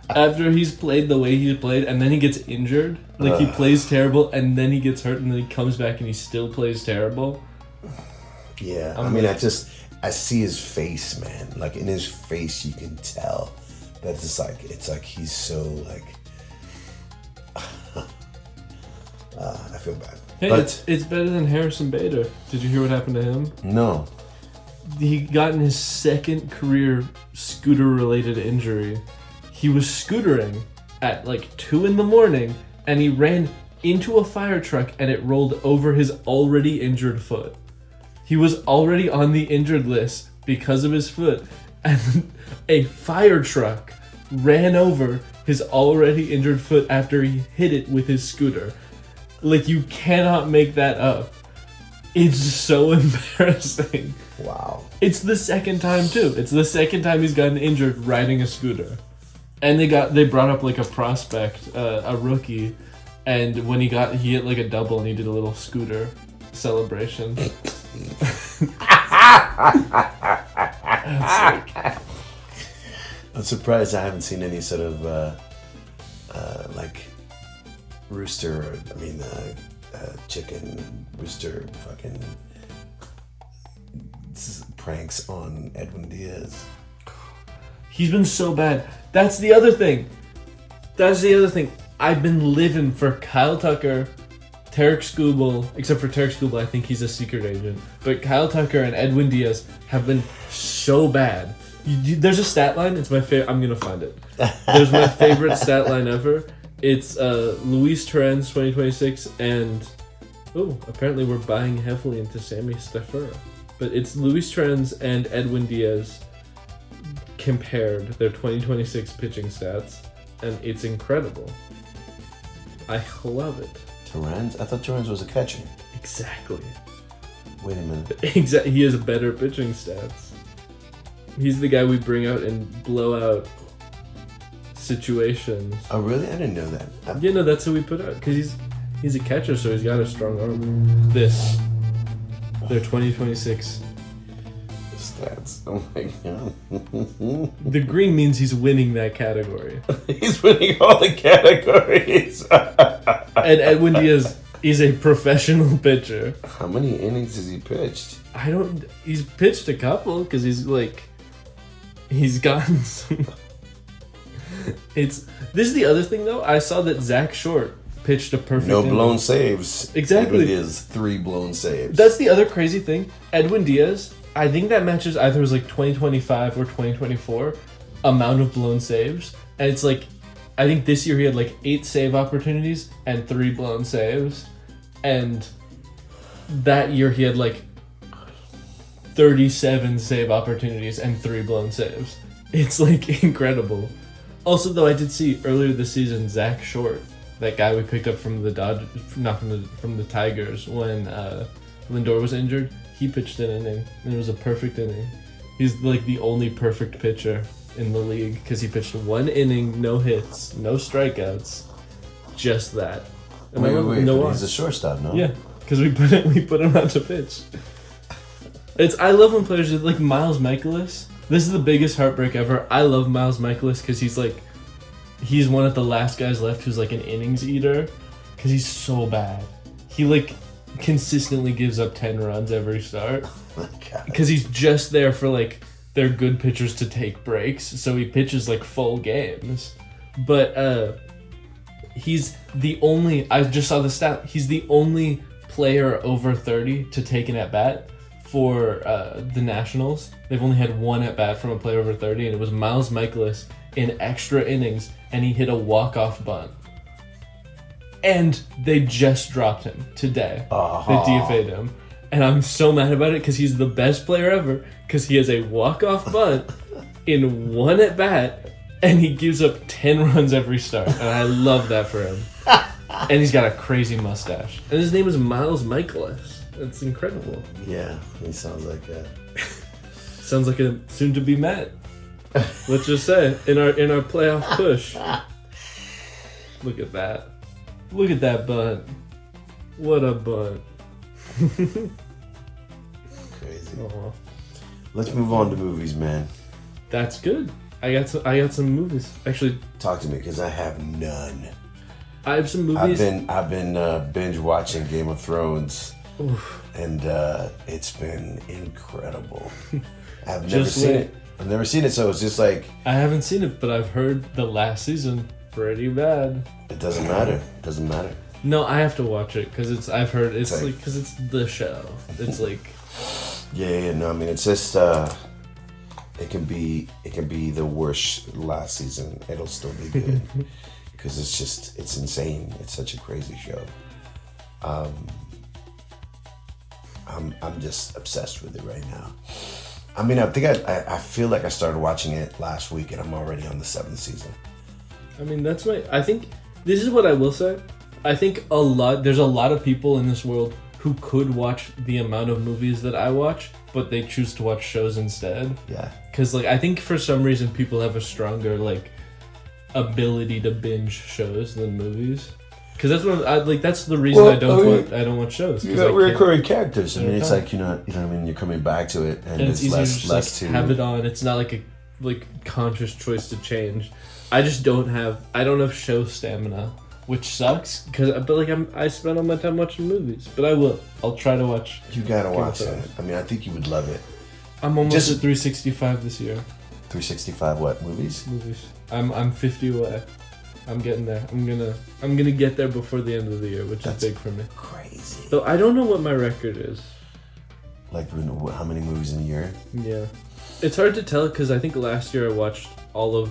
S2: After he's played the way he's played, and then he gets injured, like he plays terrible, and then he gets hurt, and then he comes back and he still plays terrible.
S1: Yeah, I mean, I see his face, man. Like in his face, you can tell that it's like he's so like. I feel bad.
S2: Hey,
S1: but
S2: it's better than Harrison Bader. Did you hear what happened to him?
S1: No.
S2: He got in his second career scooter-related injury. He was scootering at like 2 a.m, and he ran into a fire truck, and it rolled over his already injured foot. He was already on the injured list because of his foot, and a fire truck ran over his already injured foot after he hit it with his scooter. Like, you cannot make that up. It's so embarrassing.
S1: Wow.
S2: It's the second time too. It's the second time he's gotten injured riding a scooter. And they brought up like a prospect, a rookie, and when he hit like a double and he did a little scooter celebration.
S1: I'm surprised I haven't seen any sort of like rooster. Chicken rooster fucking pranks on Edwin Diaz.
S2: He's been so bad. That's the other thing. I've been living for Kyle Tucker, Tarek Skubal, except for Tarek Skubal, I think he's a secret agent. But Kyle Tucker and Edwin Diaz have been so bad. There's a stat line. It's my favorite. I'm gonna find it. There's my favorite stat line ever. It's Luis Torrens 2026 and apparently we're buying heavily into Sammy Stafura. But it's Luis Torrens and Edwin Diaz compared their 2026 pitching stats, and it's incredible. I love it.
S1: Torrens? I thought Torrens was a catcher.
S2: Exactly.
S1: Wait a minute.
S2: He has better pitching stats. He's the guy we bring out and blow out situations.
S1: Oh, really? I didn't know that.
S2: Yeah, no, that's who we put out because he's a catcher, so he's got a strong arm. Their 2026
S1: stats. Oh my god.
S2: The green means he's winning that category.
S1: He's winning all the categories.
S2: And Edwin Diaz is a professional pitcher.
S1: How many innings has he pitched?
S2: He's pitched a couple because he's gotten some. This is the other thing though. I saw that Zach Short pitched a perfect.
S1: No
S2: inning.
S1: blown saves.
S2: Exactly.
S1: Edwin Diaz 3 blown saves.
S2: That's the other crazy thing. Edwin Diaz, I think that matches either was like 2025 or 2024 amount of blown saves, and it's like, I think this year he had like 8 save opportunities and 3 blown saves, and that year he had like 37 save opportunities and 3 blown saves. It's like incredible. Also, though, I did see earlier this season Zach Short, that guy we picked up from the from the Tigers when Lindor was injured. He pitched an inning, and it was a perfect inning. He's like the only perfect pitcher in the league because he pitched 1 inning, no hits, no strikeouts, just that.
S1: Wait, but he's a shortstop, no?
S2: Yeah, because we put him out to pitch. I love when players do, like Miles Michaelis. This is the biggest heartbreak ever. I love Miles Michaelis because he's one of the last guys left who's like an innings eater because he's so bad. He like consistently gives up 10 runs every start because he's just there for like their good pitchers to take breaks, so he pitches like full games. But he's the only, I just saw the stat, he's the only player over 30 to take an at-bat for the Nationals. They've only had 1 at-bat from a player over 30, and it was Miles Michaelis in extra innings, and he hit a walk-off bunt. And they just dropped him today. Uh-huh. They DFA'd him. And I'm so mad about it because he's the best player ever because he has a walk-off bunt in 1 at-bat, and he gives up 10 runs every start. And I love that for him. And he's got a crazy mustache. And his name is Miles Michaelis. That's incredible.
S1: Yeah, he sounds like that.
S2: Sounds like a soon-to-be Met. Let's just say in our playoff push. Look at that. Look at that butt. What a butt.
S1: Crazy.
S2: Aww.
S1: Let's move on to movies, man.
S2: That's good. I got some movies. Actually,
S1: talk to me because I have none.
S2: I have some movies.
S1: I've been binge watching Game of Thrones.
S2: Oof.
S1: And it's been incredible. I've never seen it, so it's just like...
S2: I haven't seen it, but I've heard the last season pretty bad.
S1: It doesn't matter.
S2: No, I have to watch it because I've heard it's like because it's the show. It's like...
S1: No, I mean it's just it can be the worst last season. It'll still be good because it's insane. It's such a crazy show. I'm just obsessed with it right now. I mean, I think I feel like I started watching it last week and I'm already on the 7th season.
S2: I mean, I think this is what I will say. I think there's a lot of people in this world who could watch the amount of movies that I watch, but they choose to watch shows instead.
S1: Yeah.
S2: Because I think for some reason people have a stronger ability to binge shows than movies. Because that's the reason I don't watch shows.
S1: You got recurring characters. I mean, it's like you know what I mean. You're coming back to it, and it's
S2: easier
S1: less
S2: to
S1: to
S2: have it on. It's not like a conscious choice to change. I just don't have show stamina, which sucks. I spend all my time watching movies, but I will. I'll try to watch.
S1: You gotta watch it. I mean, I think you would love it.
S2: I'm almost at 365 this year.
S1: 365 what movies?
S2: Movies. I'm 50 away. I'm getting there. I'm gonna get there before the end of the year, which is big for me.
S1: Crazy.
S2: Though I don't know what my record is.
S1: Like how many movies in a year?
S2: Yeah, it's hard to tell because I think last year I watched all of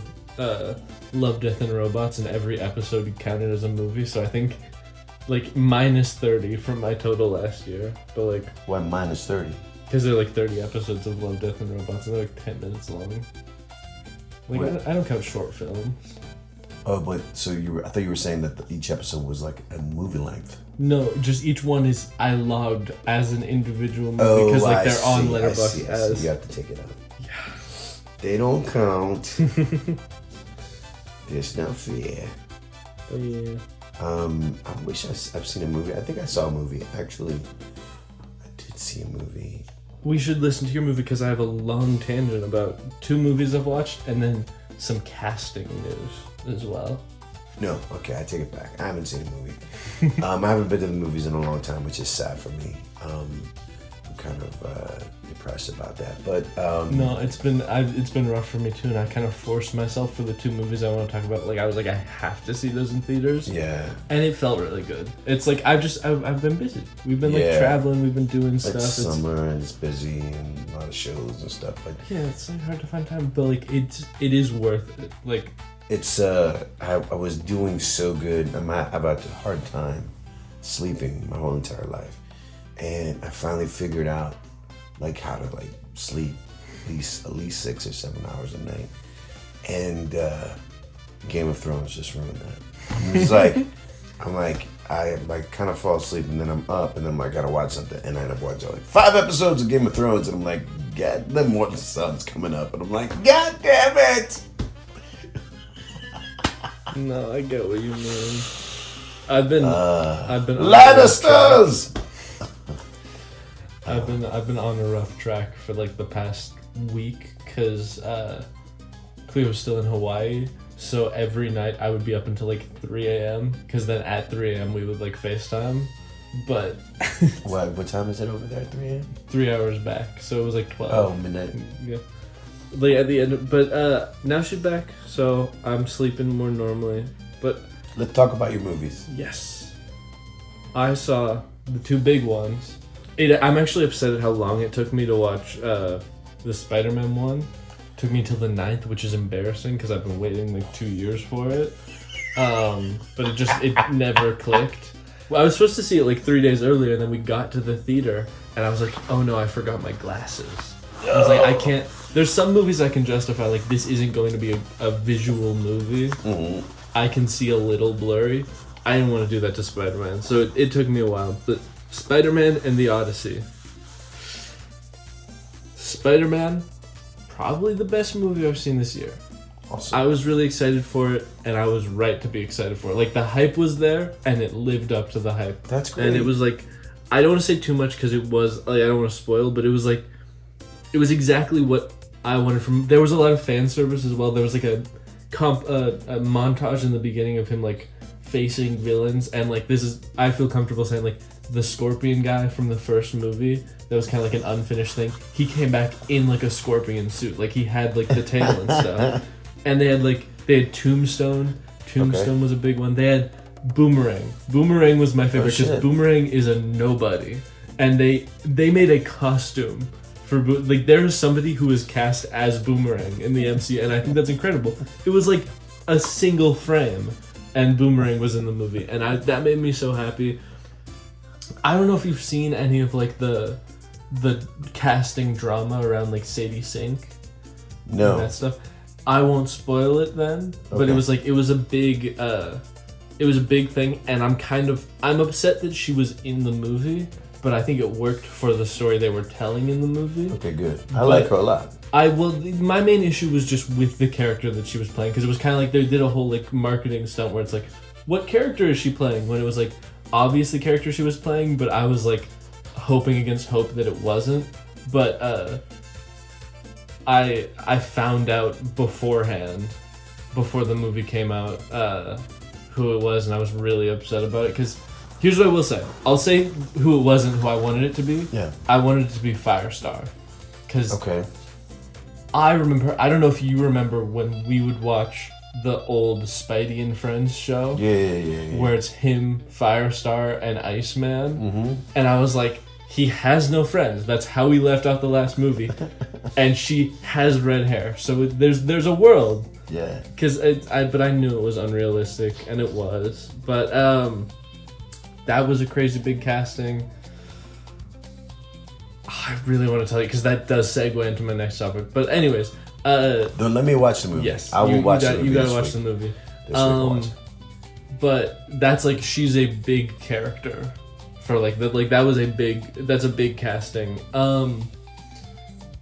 S2: Love, Death, and Robots, and every episode counted as a movie. So I think minus 30 from my total last year. But
S1: why minus 30?
S2: Because there are 30 episodes of Love, Death, and Robots, and they're 10 minutes long. I don't count short films.
S1: Oh, but so I thought you were saying that each episode was a movie length.
S2: No, just each one is I logged as an individual movie because they're on Letterboxd as.
S1: You have to take it out.
S2: Yeah.
S1: They don't count. It's not fair.
S2: Oh yeah.
S1: I wish I've seen a movie. I think I saw a movie. Actually, I did see a movie.
S2: We should listen to your movie because I have a long tangent about 2 movies I've watched and then some casting news as well.
S1: No, okay, I take it back. I haven't seen a movie. I haven't been to the movies in a long time, which is sad for me. I'm kind of depressed about that, but
S2: no, it's been rough for me too, and I kind of forced myself for the 2 movies I want to talk about. I was I have to see those in theaters.
S1: Yeah,
S2: and it felt really good. It's I've been busy. We've been traveling. We've been doing stuff.
S1: It's summer and it's busy and a lot of shows and stuff. But
S2: yeah, it's hard to find time, but it is worth it.
S1: It's I was doing so good. I've had a hard time sleeping my whole entire life, and I finally figured out how to sleep at least 6 or 7 hours a night. And Game of Thrones just ruined that. It's I kind of fall asleep and then I'm up and then I gotta watch something and I end up watching 5 episodes of Game of Thrones and I'm God, then what the sun's coming up and I'm God damn it.
S2: No, I get what you mean. I've been
S1: Lannisters.
S2: I've been on a rough track for the past week because Cleo was still in Hawaii, so every night I would be up until 3 a.m. because then at 3 a.m. we would FaceTime. But
S1: what time is it over there? 3 a.m.
S2: 3 hours back, so it was 12.
S1: Oh, midnight.
S2: Yeah. At the end, but now she's back, so I'm sleeping more normally. But
S1: let's talk about your movies.
S2: Yes, I saw the 2 big ones. I'm actually upset at how long it took me to watch the Spider-Man one. It took me till the 9th, which is embarrassing because I've been waiting 2 years for it. But it never clicked. Well, I was supposed to see it 3 days earlier, and then we got to the theater, and I was oh no, I forgot my glasses. I was I can't. There's some movies I can justify, this isn't going to be a visual movie.
S1: Mm-hmm.
S2: I can see a little blurry. I didn't want to do that to Spider-Man, so it took me a while. But Spider-Man and the Odyssey. Spider-Man, probably the best movie I've seen this year.
S1: Awesome.
S2: I was really excited for it, and I was right to be excited for it. Like, the hype was there, and it lived up to the hype.
S1: That's great.
S2: And it was like, I don't want to say too much because it was, like, I don't want to spoil, but it was like, it was exactly what I wanted from. There was a lot of fan service as well. There was like a montage in the beginning of him like facing villains, and like this is, I feel comfortable saying, like, the Scorpion guy from the first movie that was kind of like an unfinished thing. He came back in like a scorpion suit, like he had like the tail and stuff. And they had Tombstone. Tombstone was a big one. They had Boomerang. Boomerang was my favorite because Boomerang is a nobody, and they made a costume for like there's somebody who is cast as Boomerang in the MCU, and I think that's incredible. It was like a single frame, and Boomerang was in the movie, and that made me so happy. I don't know if you've seen any of like the casting drama around like Sadie Sink.
S1: No.
S2: And that stuff. I won't spoil it then, but it was a big thing, and I'm upset that she was in the movie, but I think it worked for the story they were telling in the movie.
S1: Okay, good. I like her a lot.
S2: My main issue was just with the character that she was playing, because it was kind of like they did a whole like marketing stunt where it's like, what character is she playing? When it was like obvious the character she was playing, but I was like hoping against hope that it wasn't. But I found out beforehand, before the movie came out, who it was, and I was really upset about it, because here's what I will say. I'll say who it wasn't who I wanted it to be.
S1: Yeah.
S2: I wanted it to be Firestar. Because
S1: okay.
S2: I remember, I don't know if you remember when we would watch the old Spidey and Friends show.
S1: Yeah.
S2: Where it's him, Firestar, and Iceman.
S1: Mm-hmm.
S2: And I was like, he has no friends. That's how he left out the last movie. And she has red hair. So there's a world.
S1: Yeah.
S2: But I knew it was unrealistic, and it was. But that was a crazy big casting. I really want to tell you, because that does segue into my next topic. But anyways.
S1: Then let me watch the movie.
S2: Yes.
S1: I will watch the movie.
S2: You gotta watch the movie. But that's like, she's a big character. For like that's a big casting.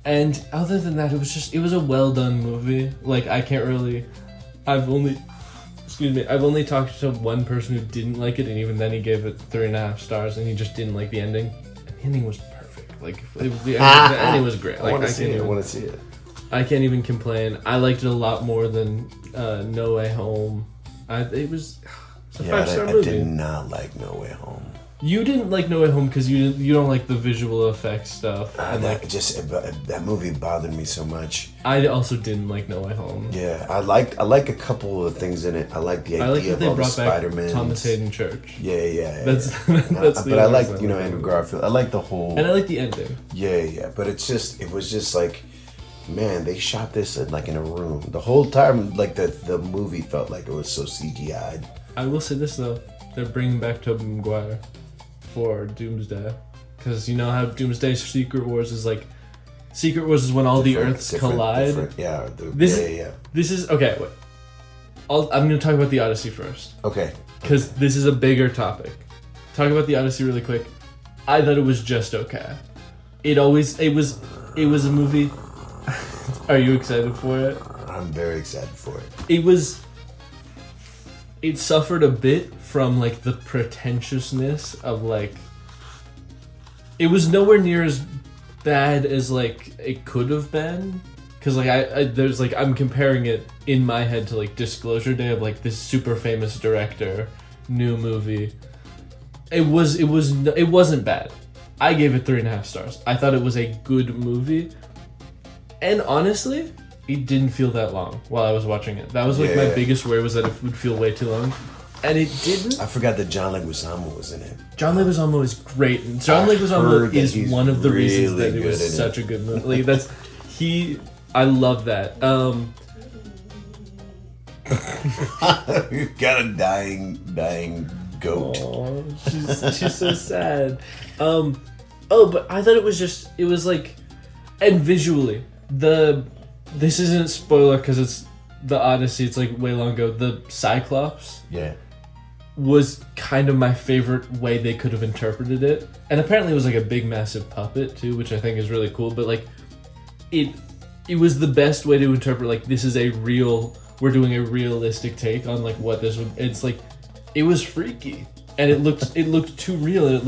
S2: And other than that, it was a well done movie. Like, I've only talked to one person who didn't like it, and even then he gave it 3.5 stars, and he just didn't like the ending. And the ending was perfect. Like, the ending was great. Like, I want to see it. I can't even complain. I liked it a lot more than No Way Home. It was a 5-star movie.
S1: I did not like No Way Home.
S2: You didn't like No Way Home because you don't like the visual effects stuff.
S1: That movie bothered me so much.
S2: I also didn't like No Way Home.
S1: Yeah, I like a couple of things in it. I like the idea of all the Spider-Man.
S2: Thomas Hayden Church.
S1: Yeah.
S2: That's
S1: but I like Andrew Garfield. I like the whole.
S2: And I like the ending.
S1: Yeah. But it was just like, man, they shot this in a room. The whole time, like the movie felt like it was so CGI'd.
S2: I will say this though, they're bringing back Tobey Maguire for Doomsday, because you know how Doomsday Secret Wars is like, Secret Wars is when all the Earths collide. This is okay. Wait. I'm going to talk about the Odyssey first.
S1: Okay.
S2: Because this is a bigger topic. Talk about the Odyssey really quick. I thought it was just okay. It was a movie. Are you excited for it?
S1: I'm very excited for it.
S2: It suffered a bit from like the pretentiousness of like, it was nowhere near as bad as like it could have been, because like I'm comparing it in my head to like Disclosure Day of like this super famous director, new movie. It wasn't bad. I gave it 3.5 stars. I thought it was a good movie, and honestly, it didn't feel that long while I was watching it. That was like my biggest worry, was that it would feel way too long. And it didn't.
S1: I forgot that John Leguizamo was in it.
S2: John Leguizamo is great. And John Leguizamo is one of the reasons that it was such a good movie. Like, I love that.
S1: You've got a dying goat.
S2: Aww, she's so sad. But I thought it was like, and visually, this isn't a spoiler because it's the Odyssey, it's like way long ago. The Cyclops was kind of my favorite way they could have interpreted it. And apparently it was like a big massive puppet too, which I think is really cool, but like it was the best way to interpret like this is we're doing a realistic take on like what this would. It's like it was freaky and it looked too real and it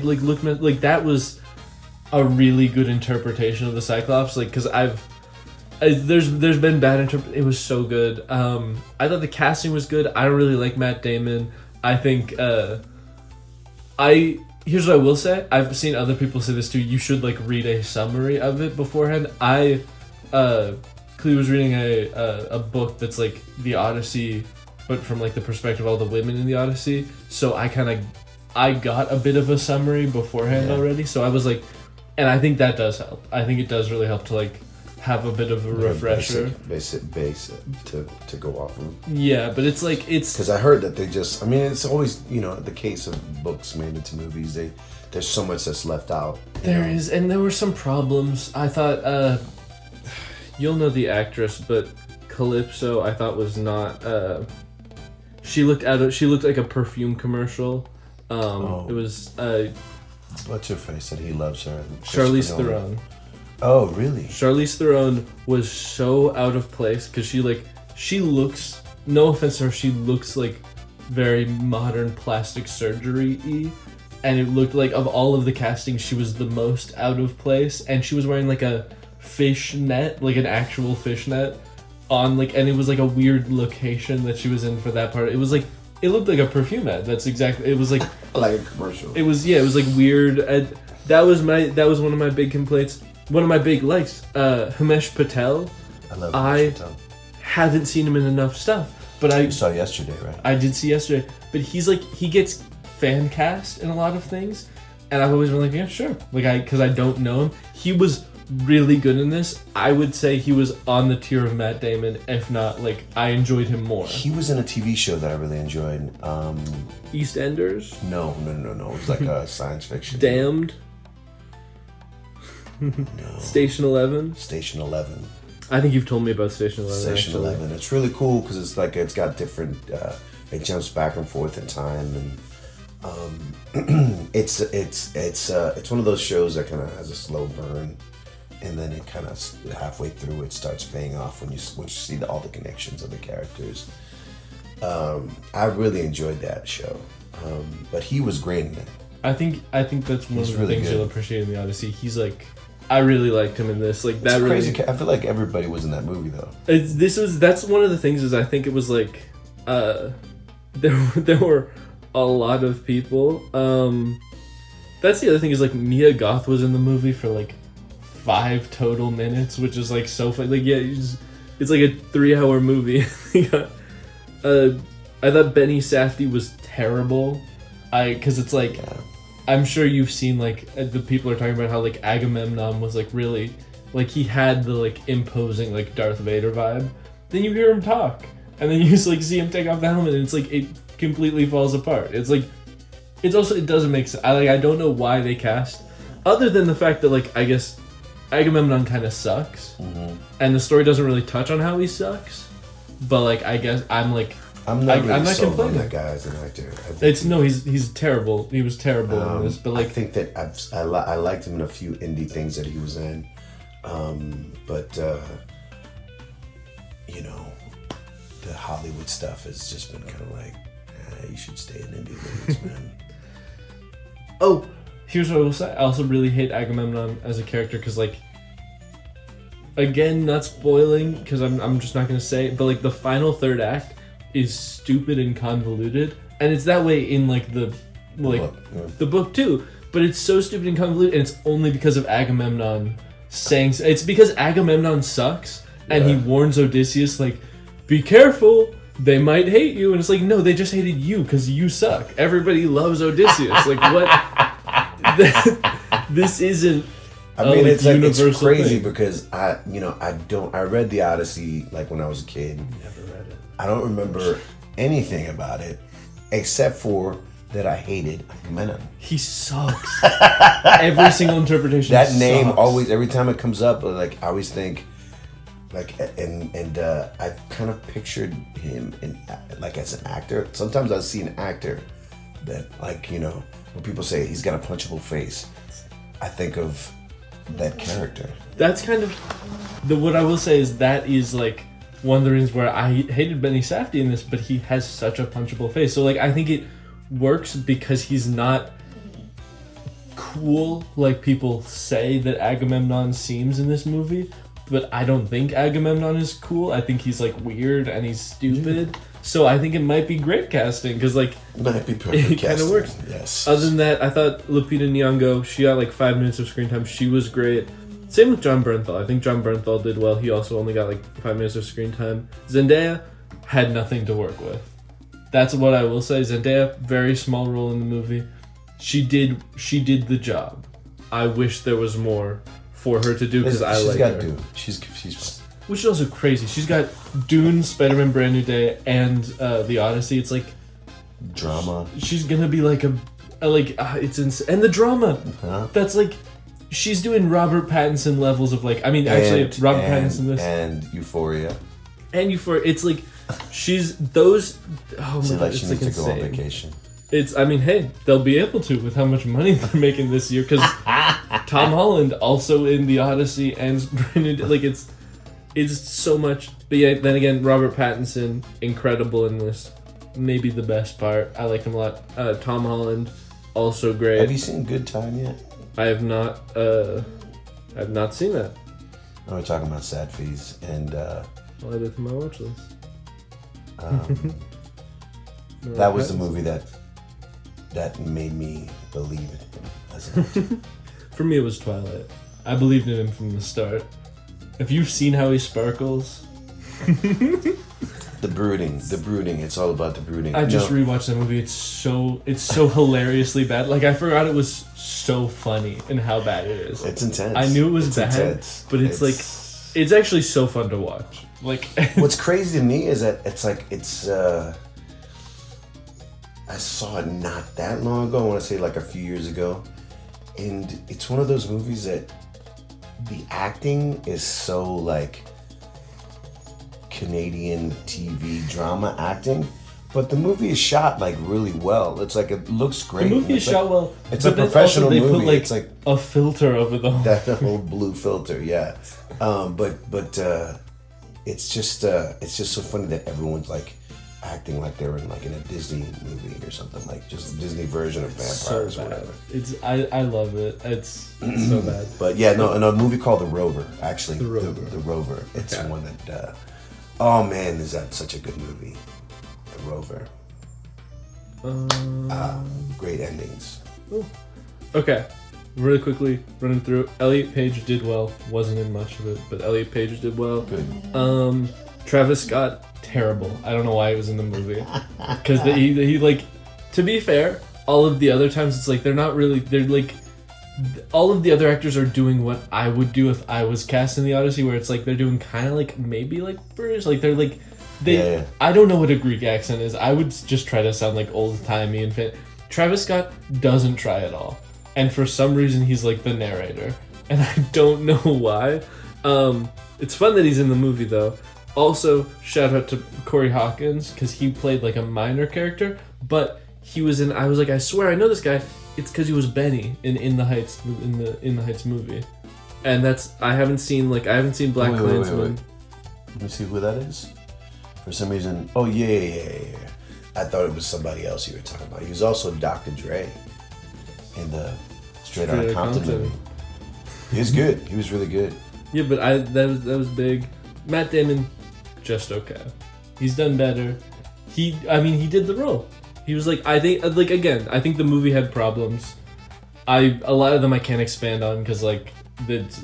S2: looked like that was a really good interpretation of the Cyclops, like because there's been bad it was so good. I thought the casting was good. I don't really like Matt Damon. I think here's what I will say. I've seen other people say this too. You should like read a summary of it beforehand. I Clea was reading a book that's like the Odyssey, but from like the perspective of all the women in the Odyssey. So I got a bit of a summary beforehand already. So I was like, and I think that does help. I think it does really help to like have a bit of a refresher.
S1: Basic to go off of.
S2: Yeah, but it's
S1: because I heard that it's always, the case of books made into movies. There's so much that's left out.
S2: There is, and there were some problems. I thought you'll know the actress, but Calypso I thought was not. She looked like a perfume commercial. It was.
S1: What's her face said he loves her?
S2: Charlize Theron.
S1: Oh, really?
S2: Charlize Theron was so out of place because she looks, no offense to her, she looks like very modern plastic surgery-y, and it looked like of all of the casting she was the most out of place, and she was wearing like a fishnet, like an actual fishnet on like, and it was like a weird location that she was in for that part. It was like, it looked like a perfume ad. That's exactly, it was like
S1: like a commercial.
S2: It was like weird. That was one of my big complaints. One of my big likes, Himesh Patel.
S1: I love Himesh Patel.
S2: Haven't seen him in enough stuff, but
S1: You saw yesterday, right?
S2: I did see yesterday, but he gets fan cast in a lot of things, and I've always been like, yeah, sure, because I don't know him. He was really good in this. I would say he was on the tier of Matt Damon, if not like I enjoyed him more.
S1: He was in a TV show that I really enjoyed.
S2: EastEnders?
S1: No. It was like a science fiction.
S2: Damned.
S1: No.
S2: Station 11.
S1: Station 11.
S2: I think you've told me about Station 11.
S1: Station 11. It's really cool because it's got different. It jumps back and forth in time, and it's one of those shows that kind of has a slow burn, and then it kind of halfway through it starts paying off when you see all the connections of the characters. I really enjoyed that show, but he was great in it.
S2: I think that's one of the
S1: really
S2: things
S1: good.
S2: you'll appreciate in the Odyssey. He's like, I really liked him in this. Like that
S1: it's
S2: really
S1: crazy. I feel like everybody was in that movie though.
S2: That's one of the things is I think it was like there were a lot of people. That's the other thing is like Mia Goth was in the movie for like 5 total minutes, which is like so fun. Like it's like a 3-hour movie. I thought Benny Safdie was terrible. Because it's like, I'm sure you've seen like the people are talking about how like Agamemnon was like really like he had the like imposing like Darth Vader vibe. Then you hear him talk, and then you just like see him take off the helmet, and it's like it completely falls apart. It's like it doesn't make sense. I don't know why they cast, other than the fact that like I guess Agamemnon kind of sucks, and the story doesn't really touch on how he sucks. But like I guess I'm not
S1: sold on that guy as an actor.
S2: He's terrible. He was terrible in this, but like
S1: I think that I liked him in a few indie things that he was in, but the Hollywood stuff has just been kind of like, you should stay in indie movies, man.
S2: Oh, here's what I will say. I also really hate Agamemnon as a character because like, again, not spoiling because I'm just not gonna say it, but like the final third act is stupid and convoluted, and it's that way in like the book too, but it's so stupid and convoluted, and it's only because of Agamemnon saying it's because Agamemnon sucks and he warns Odysseus like, be careful, they might hate you, and it's like, no, they just hated you because you suck. Everybody loves Odysseus. Like what? This isn't
S1: I mean, it's like it's crazy
S2: thing.
S1: Because I read the Odyssey like when I was a kid.
S2: Never read it.
S1: I don't remember anything about it except for that I hated Agamemnon.
S2: He sucks. Every single interpretation.
S1: That name
S2: sucks.
S1: always, every time it comes up, like I always think Like, and I kind of pictured him like as an actor. Sometimes I see an actor that, like, you know, when people say he's got a punchable face, I think of that character.
S2: That's kind of what I will say is that is like one of the reasons where I hated Benny Safdie in this, but he has such a punchable face. So like I think it works because he's not cool like people say that Agamemnon seems in this movie. But I don't think Agamemnon is cool. I think he's like weird and he's stupid. Yeah. So I think it might be great casting because like
S1: might be perfect. It
S2: kind of works.
S1: Yes.
S2: Other than that, I thought Lupita Nyong'o, she got like 5 minutes of screen time. She was great. Same with John Bernthal. I think John Bernthal did well. He also only got like 5 minutes of screen time. Zendaya had nothing to work with. That's what I will say. Zendaya, very small role in the movie. She did the job. I wish there was more for her to do because I like her.
S1: Dune. She's
S2: which is also crazy. She's got Dune, Spider-Man: Brand New Day, and The Odyssey. It's like
S1: drama.
S2: She's gonna be like it's insane. And the drama. Uh-huh. That's like she's doing Robert Pattinson levels of like. I mean, actually, Robert Pattinson this
S1: and Euphoria.
S2: And Euphoria. It's like she's those. Oh my god,
S1: she
S2: it's like
S1: needs to
S2: insane.
S1: go on vacation.
S2: It's. I mean, hey, they'll be able to with how much money they're making this year because Tom Holland also in The Odyssey and like it's so much. But yeah, then again, Robert Pattinson, incredible in this. Maybe the best part. I like him a lot. Tom Holland, also great.
S1: Have you seen Good Time yet?
S2: I have not. I've not seen that.
S1: Oh, we're talking about Sad Fees and.
S2: I'll add it to my watch list.
S1: That was the movie that made me believe in him as an actor.
S2: For me, it was Twilight. I believed in him from the start. If you've seen how he sparkles...
S1: The brooding. It's all about the brooding.
S2: I just rewatched that movie. It's so hilariously bad. Like, I forgot it was so funny and how bad it is.
S1: It's intense.
S2: I knew it was bad, but it's actually so fun to watch. Like,
S1: what's crazy to me is that I saw it not that long ago. I want to say like a few years ago. And it's one of those movies that the acting is so like Canadian TV drama acting, but the movie is shot like really well. It's like it looks great.
S2: The movie is shot well.
S1: It's a professional movie.
S2: Put, like,
S1: it's like
S2: a filter over the whole.
S1: That whole blue filter, yeah. But it's just so funny that everyone's like acting like they were in a Disney movie or something, like just a Disney version of vampires or whatever.
S2: It's I love it. It's so bad.
S1: But yeah, no, a movie called The Rover, actually.
S2: The Rover.
S1: The Rover. It's one that oh man, is that such a good movie. The Rover. Great endings.
S2: Ooh. Okay. Really quickly running through. Elliot Page did well. Wasn't in much of it, but Elliot Page did well.
S1: Good.
S2: Travis Scott, terrible. I don't know why he was in the movie. Because he like, to be fair, all of the other times it's like they're not really. They're like, all of the other actors are doing what I would do if I was cast in The Odyssey, where it's like they're doing kind of like maybe like British, like they're like they. Yeah. I don't know what a Greek accent is. I would just try to sound like old timey and fit. Travis Scott doesn't try at all. And for some reason, he's like the narrator. And I don't know why. It's fun that he's in the movie, though. Also, shout out to Corey Hawkins, because he played like a minor character. But he was in... I was like, I swear I know this guy. It's because he was Benny in the Heights in the Heights movie. And that's... I haven't seen Black Klansman.
S1: Let me see who that is. For some reason... Oh, yeah. I thought it was somebody else you were talking about. He was also Dr. Dre in the Straight Outta Compton movie. He was good. He was really good.
S2: Yeah, but that was big. Matt Damon, just okay. He's done better. He did the role. He was like, I think the movie had problems. A lot of them I can't expand on because like it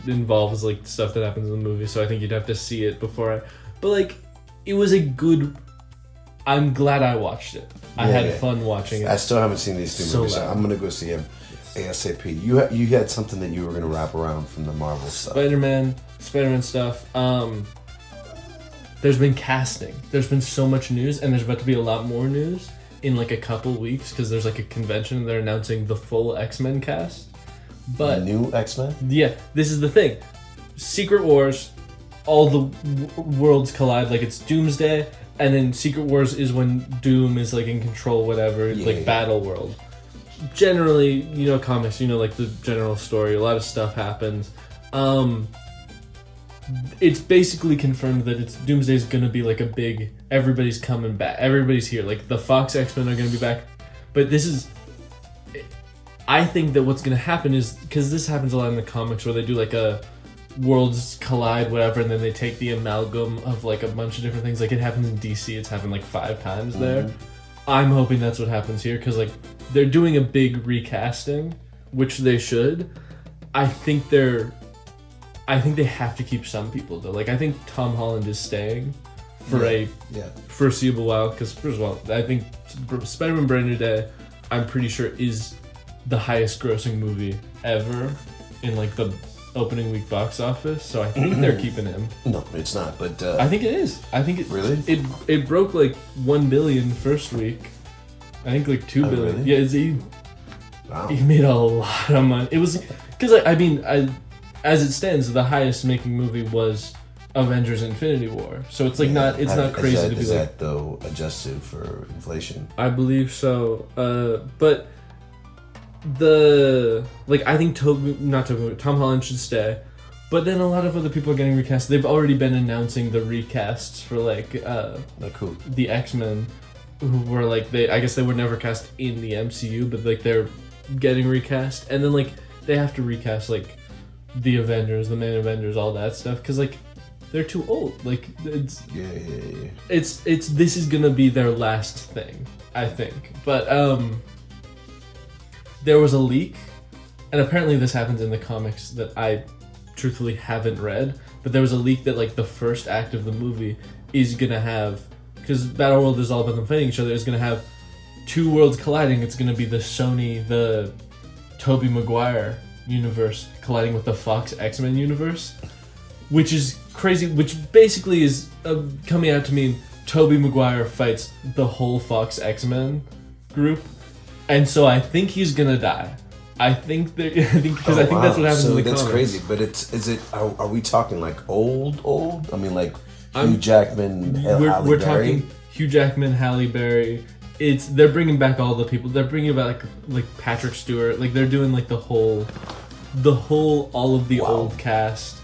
S2: involves like stuff that happens in the movie. So I think you'd have to see it before But like, it was a good. I'm glad I watched it. I had fun watching it.
S1: I still haven't seen these two movies. So I'm gonna go see them ASAP. You had something that you were gonna wrap around from the Marvel stuff.
S2: Spider-Man stuff. There's been casting. There's been so much news, and there's about to be a lot more news in like a couple weeks because there's like a convention and they're announcing the full X-Men cast. But
S1: the new X-Men?
S2: Yeah, this is the thing. Secret Wars, all the worlds collide. Like it's Doomsday, and then Secret Wars is when Doom is like in control, whatever. Battle World. Generally, comics. Like the general story. A lot of stuff happens. It's basically confirmed that it's Doomsday is gonna be like a big. Everybody's coming back. Everybody's here. Like the Fox X-Men are gonna be back, but this is. I think that what's gonna happen is because this happens a lot in the comics where they do like a worlds collide, whatever, and then they take the amalgam of like a bunch of different things. Like it happens in DC. It's happened like 5 times there. I'm hoping that's what happens here because like they're doing a big recasting, which they should. I think they have to keep some people though. Like I think Tom Holland is staying for a foreseeable while because first of all, I think Spider-Man Brand New Day, I'm pretty sure is the highest grossing movie ever in like the opening week box office. So I think they're keeping him.
S1: No, it's not. But
S2: I think it is. I think it
S1: really
S2: it broke like 1 billion first week. I think like 2 billion.
S1: Really?
S2: Yeah,
S1: wow.
S2: He made a lot of money. It was because as it stands, the highest making movie was Avengers: Infinity War. So it's like not crazy to be
S1: is
S2: like.
S1: That though adjusted for inflation?
S2: I believe so. But I think Tom Holland should stay. But then a lot of other people are getting recast. They've already been announcing the recasts for
S1: Cool.
S2: The X-Men, who were like I guess they were never cast in the MCU, but like they're getting recast, and then like they have to recast like the Avengers, the main Avengers, all that stuff, because like they're too old. Like it's this is gonna be their last thing, I think. But there was a leak, and apparently this happens in the comics that I truthfully haven't read, but there was a leak that like the first act of the movie is gonna have, because Battleworld is all about them fighting each other, is gonna have 2 worlds colliding. It's gonna be the Tobey Maguire universe colliding with the Fox X-Men universe, which is crazy, which basically is coming out to mean Tobey Maguire fights the whole Fox X-Men group. And so I think he's gonna die. I think that's what happens in the comics.
S1: That's crazy, but are we talking like old? I mean like Hugh Jackman,
S2: we're talking Hugh Jackman, Halle Berry. They're bringing back all the people. They're bringing back like Patrick Stewart. Like they're doing like the whole all of the old cast.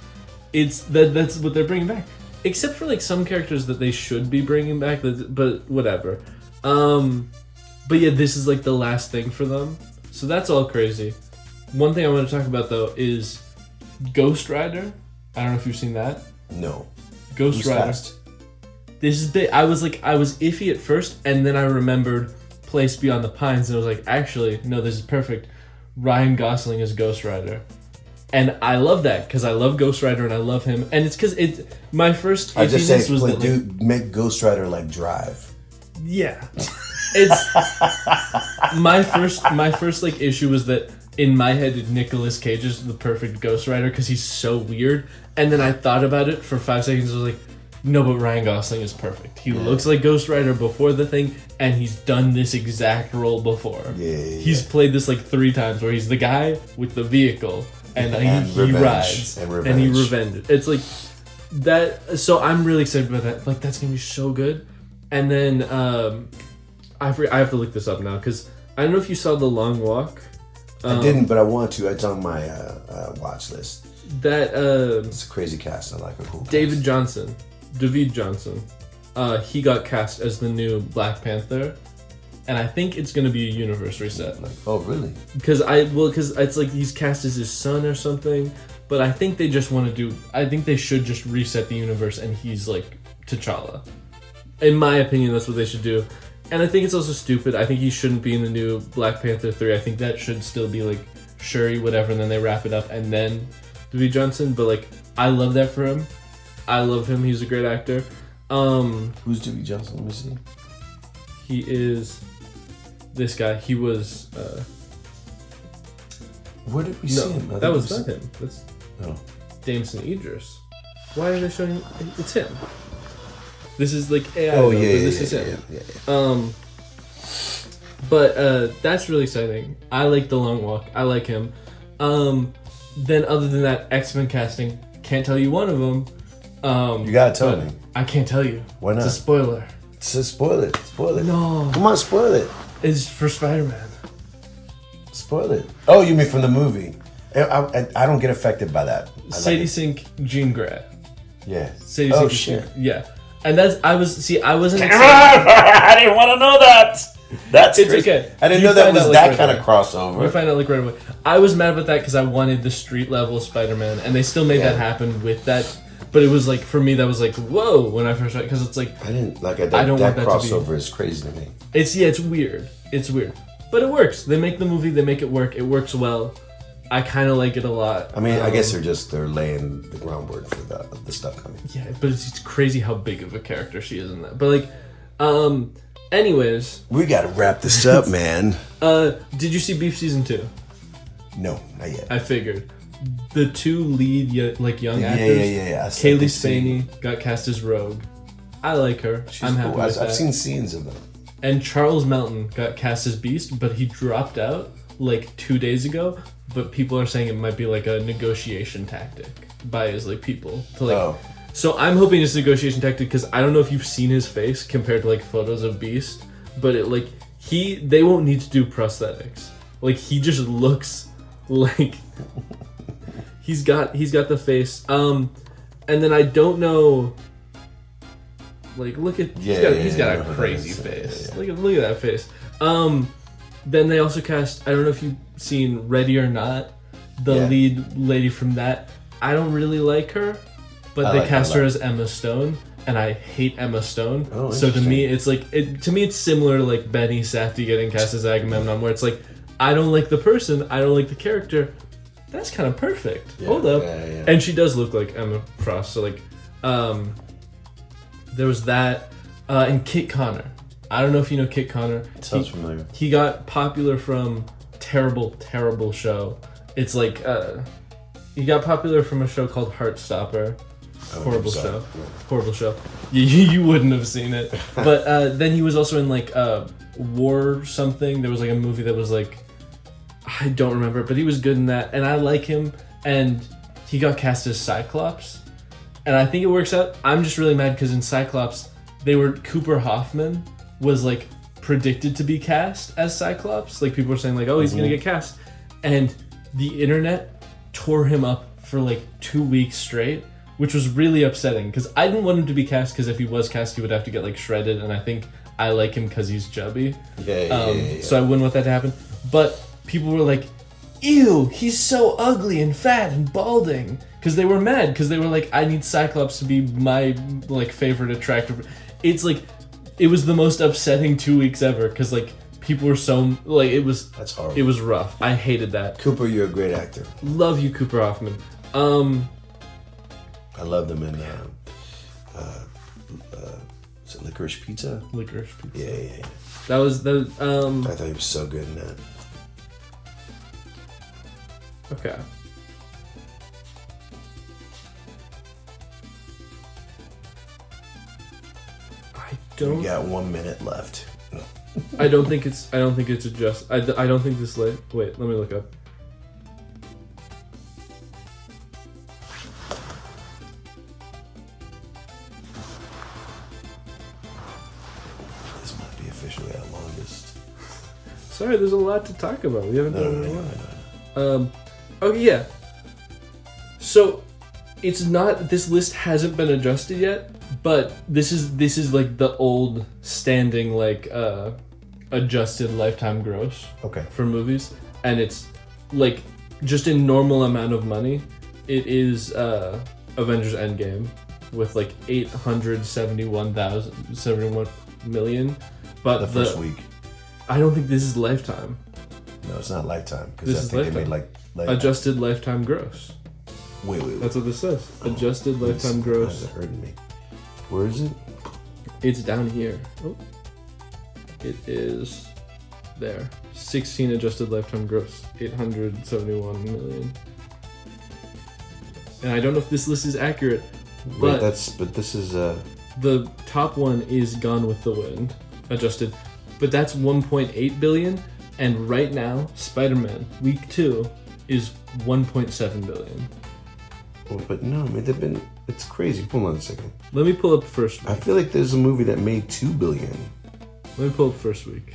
S2: That's what they're bringing back. Except for like some characters that they should be bringing back, but whatever. But yeah, this is like the last thing for them. So that's all crazy. One thing I want to talk about though is Ghost Rider. I don't know if you've seen that.
S1: No.
S2: Ghost Rider.
S1: Fast?
S2: This is big. I was iffy at first, and then I remembered Place Beyond the Pines, and I was like, actually, no, this is perfect. Ryan Gosling is Ghost Rider. And I love that, because I love Ghost Rider, and I love him. And it's because my first iffiness was that...
S1: Dude, make Ghost Rider like Drive.
S2: Yeah. It's... my first like issue was that, in my head, Nicolas Cage is the perfect Ghost Rider, because he's so weird. And then I thought about it for 5 seconds, I was like, no, but Ryan Gosling is perfect. He looks like Ghost Rider before the thing, and he's done this exact role before. He's played this like 3 times, where he's the guy with the vehicle, and he rides, and he revenges. It's like that. So I'm really excited about that. Like that's gonna be so good. And then I have to look this up now because I don't know if you saw The Long Walk.
S1: I didn't, but I want to. It's on my watch list.
S2: It's
S1: a crazy cast. I like it. Cool.
S2: David Johnson. He got cast as the new Black Panther, and I think it's going to be a universe reset.
S1: Like, oh, really?
S2: Because it's like he's cast as his son or something, but I think they just want to do... I think they should just reset the universe and he's like T'Challa. In my opinion, that's what they should do. And I think it's also stupid. I think he shouldn't be in the new Black Panther 3. I think that should still be like Shuri, whatever, and then they wrap it up and then David Johnson. But like, I love that for him. I love him. He's a great actor.
S1: Who's Dewey Johnson? Let me see.
S2: He is this guy. He was.
S1: Where did we see him?
S2: That was not him. That's
S1: Damson
S2: Idris. Why are they showing? It's him. This is like AI.
S1: Oh
S2: though,
S1: yeah,
S2: this is him. But that's really exciting. I like The Long Walk. I like him. Then other than that, X-Men casting. Can't tell you one of them.
S1: You gotta tell me.
S2: I can't tell you.
S1: Why not?
S2: It's a spoiler.
S1: Spoil it. Spoil it.
S2: No.
S1: Come on, spoil it.
S2: It's for Spider-Man.
S1: Spoil it. Oh, you mean from the movie? I don't get affected by that.
S2: Sadie Sink, Jean Grey.
S1: Yeah.
S2: Sadie
S1: Oh
S2: Sink,
S1: shit.
S2: Yeah. And I wasn't excited.
S1: I didn't want to know that. That's
S2: It's
S1: crazy.
S2: okay.
S1: I didn't
S2: You
S1: know that
S2: find
S1: was
S2: out,
S1: that
S2: like,
S1: kind
S2: right
S1: of crossover.
S2: We find out like right away. I was mad about that because I wanted the street level Spider-Man, and they still made that happen with that. But it was like, for me, that was like, whoa, when I first read, because it's like,
S1: I didn't like that.
S2: I don't
S1: That
S2: want that
S1: crossover is crazy to me.
S2: it's weird. It's weird, but it works. They make the movie, they make it work. It works well. I kind of like it a lot.
S1: I mean, I guess they're laying the groundwork for the stuff coming.
S2: Yeah, but it's crazy how big of a character she is in that. But like, anyways,
S1: We gotta wrap this up, man.
S2: did you see Beef season 2?
S1: No, not yet.
S2: I figured. The two lead young actors.
S1: Yeah.
S2: Kaylee Spaney got cast as Rogue. I like her. I'm happy with that.
S1: I've seen scenes of them.
S2: And Charles Melton got cast as Beast, but he dropped out like 2 days ago. But people are saying it might be like a negotiation tactic by his like people to like.
S1: Oh.
S2: So I'm hoping it's a negotiation tactic because I don't know if you've seen his face compared to like photos of Beast, but it like they won't need to do prosthetics. Like he just looks like he's got the face. And then I don't know. Like look at he's got a crazy face. Yeah. Look at that face. Then they also cast. I don't know if you've seen Ready or Not, the lead lady from that. I don't really like her, but they cast her as Emma Stone, and I hate Emma Stone.
S1: Oh,
S2: so to me, it's like it's similar to like Benny Safdie getting cast as Agamemnon, where it's like I don't like the person, I don't like the character. That's kind of perfect.
S1: Yeah,
S2: Hold up,
S1: yeah.
S2: and she does look like Emma Frost. So like, there was that, and Kit Connor. I don't know if you know Kit Connor.
S1: Sounds familiar.
S2: He got popular from terrible show. It's like he got popular from a show called Heartstopper. Horrible show. Horrible show. You wouldn't have seen it. But then he was also in like War something. There was like a movie that was like I don't remember, but he was good in that, and I like him. And he got cast as Cyclops, and I think it works out. I'm just really mad because in Cyclops Cooper Hoffman was like predicted to be cast as Cyclops. Like people were saying like, oh, he's gonna get cast, and the internet tore him up for like 2 weeks straight, which was really upsetting because I didn't want him to be cast because if he was cast, he would have to get like shredded, and I think I like him because he's chubby. Yeah. So I wouldn't want that to happen. But people were like, ew, he's so ugly and fat and balding, because they were mad because they were like, I need Cyclops to be my like favorite attractive. It's like. It was the most upsetting 2 weeks ever because like people were so like
S1: That's horrible.
S2: It was rough. I hated that.
S1: Cooper, you're a great actor.
S2: Love you, Cooper Hoffman.
S1: I loved him in is it Licorice Pizza?
S2: Licorice Pizza.
S1: Yeah.
S2: That was
S1: I thought he was so good in that.
S2: okay.
S1: We got 1 minute left.
S2: I don't think it's adjust. I don't think this late. Wait, let me look up.
S1: This might be officially our longest.
S2: Sorry, there's a lot to talk about. We haven't done it in a while.
S1: No.
S2: Okay, yeah. So, it's not. This list hasn't been adjusted yet. But this is like the old standing like adjusted lifetime gross for movies, and it's like just in normal amount of money, it is Avengers Endgame with like 871 million. But
S1: the first week.
S2: I don't think this is Lifetime.
S1: No, it's not Lifetime because I think they made like
S2: adjusted lifetime gross.
S1: Wait.
S2: That's what this says. Adjusted lifetime gross.
S1: That's hurting me. Where is it?
S2: It's down here. Oh. It is there. 16 adjusted lifetime gross. 871 million. And I don't know if this list is accurate, but
S1: this is
S2: the top one is Gone with the Wind, adjusted. But that's 1.8 billion, and right now, Spider-Man Week 2 is 1.7 billion.
S1: But no, I mean they've been It's crazy. Hold on a second.
S2: Let me pull up first week.
S1: I feel like there's a movie that made $2 billion.
S2: Let me pull up first week.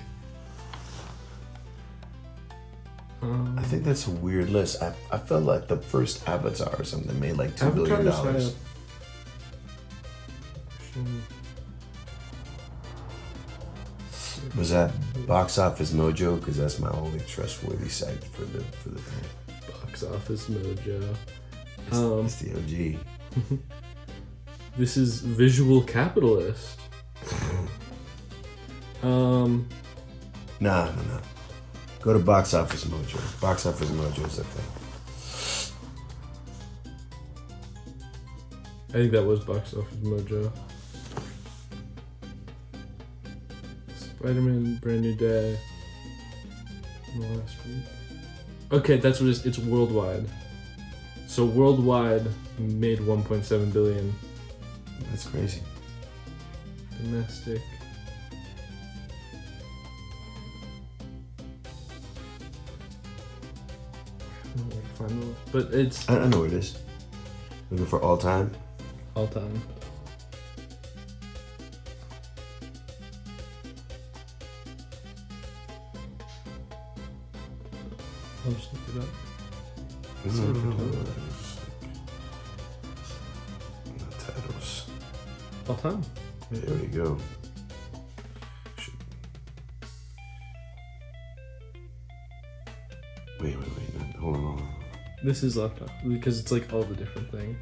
S1: I think that's a weird list. I felt like the first Avatar or something made like $2 billion. Was that Box Office Mojo? Because that's my only trustworthy site for the thing.
S2: Box Office Mojo.
S1: It's the OG.
S2: This is Visual Capitalist.
S1: Nah. Go to Box Office Mojo. Box Office Mojo is that thing.
S2: I think that was Box Office Mojo. Spider-Man, Brand New Day. In the last week. Okay, that's what it's worldwide. So worldwide made 1.7 billion.
S1: That's crazy.
S2: Domestic. But it's
S1: I know what it is. Looking for all time.
S2: all time. I'll just look it up.
S1: Titles.
S2: All time.
S1: There we go. Wait. Hold on.
S2: This is laptop because it's like all the different things.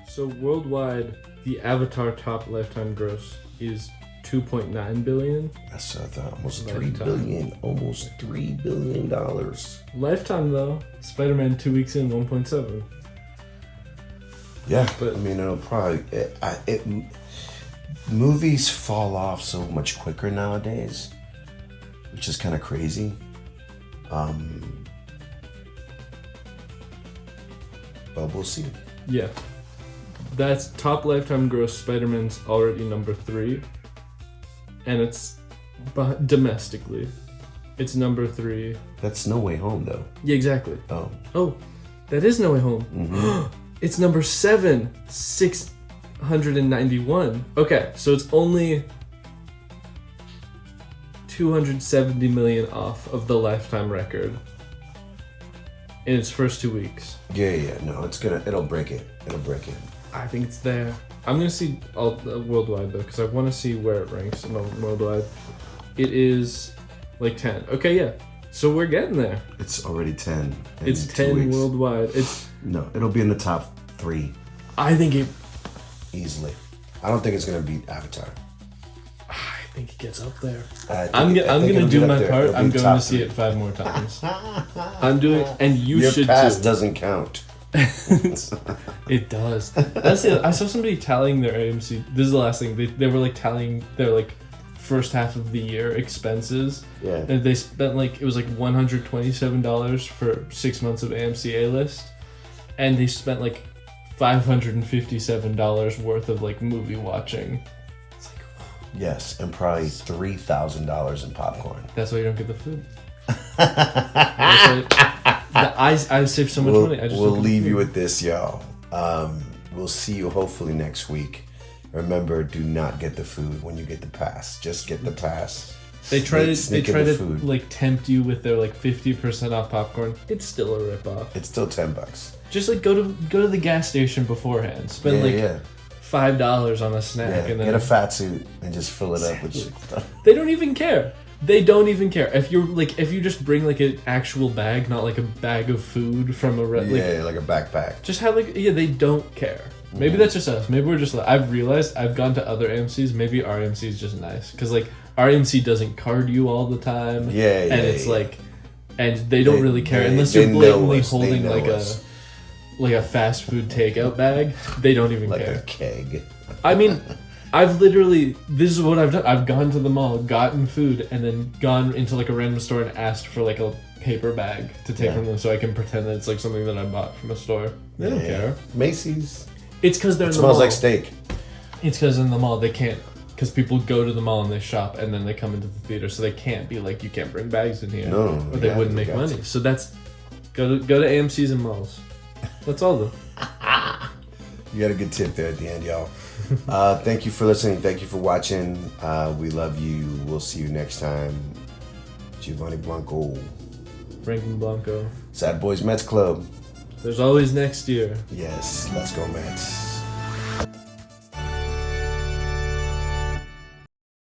S2: So worldwide, the Avatar top lifetime gross is 2.9 billion.
S1: That's what I thought. Almost $3 billion. Almost $3 billion.
S2: Lifetime though, Spider-Man 2 weeks in 1.7.
S1: Yeah,
S2: but
S1: I mean it'll probably movies fall off so much quicker nowadays, which is kind of crazy. But we'll see.
S2: Yeah. That's top lifetime gross. Spider-Man's already number 3. And it's domestically. It's number 3.
S1: That's No Way Home, though.
S2: Yeah, exactly. Oh, that is No Way Home.
S1: Mm-hmm.
S2: It's number 7. 691. Okay, so it's only 270 million off of the lifetime record in its first 2 weeks.
S1: Yeah. No, it'll break it.
S2: I think it's there. I'm gonna see all worldwide though, because I want to see where it ranks worldwide. It is like 10. Okay, yeah. So we're getting there.
S1: It's already 10.
S2: It's 10 worldwide.
S1: No, it'll be in the top 3.
S2: I think it
S1: easily. I don't think it's gonna beat Avatar.
S2: I think it gets up there.
S1: I'm
S2: gonna do my part. I'm going to see it 5 more times. I'm doing, and you
S1: Your
S2: should too.
S1: Your past doesn't count.
S2: It does. That's it. I saw somebody tallying their AMC. This is the last thing. They were like tallying their like first half of the year expenses.
S1: Yeah.
S2: And they spent like, it was like $127 for 6 months of AMC A-List, and they spent like $557 worth of like movie watching. It's like,
S1: yes, and probably $3,000 in popcorn.
S2: That's why you don't get the food. I saved so much money.
S1: We'll leave you with this, y'all. We'll see you hopefully next week. Remember, do not get the food when you get the pass. Just get the pass. They try to
S2: like tempt you with their like 50% off popcorn. It's still a ripoff.
S1: It's still $10.
S2: Just like go to the gas station beforehand. Spend $5 on a snack and then
S1: get a fat suit and just fill it up with stuff.
S2: They don't even care. They don't even care if you just bring like an actual bag, not like a bag of food from a
S1: like a backpack.
S2: Just have they don't care. Maybe that's just us. Maybe we're just like, I've realized I've gone to other AMCs. Maybe our AMC is just nice because like our AMC doesn't card you all the time. Like, and they don't really care unless you're blatantly holding like a fast food takeout bag. They don't even care.
S1: Like a keg.
S2: I mean, this is what I've done. I've gone to the mall, gotten food, and then gone into like a random store and asked for like a paper bag to take from them so I can pretend that it's like something that I bought from a store. They don't care.
S1: Macy's.
S2: It's because they're in the mall.
S1: It smells like steak.
S2: It's because in the mall they can't because people go to the mall and they shop and then they come into the theater, so they can't be like, you can't bring bags in here,
S1: no,
S2: or they wouldn't make money. So that's go to AMC's and malls. That's all though.
S1: You got a good tip there at the end, y'all. Thank you for listening. Thank you for watching. We love you. We'll see you next time. Giovanni Blanco.
S2: Franklin Blanco.
S1: Sad Boys Mets Club.
S2: There's always next year.
S1: Yes, let's go Mets.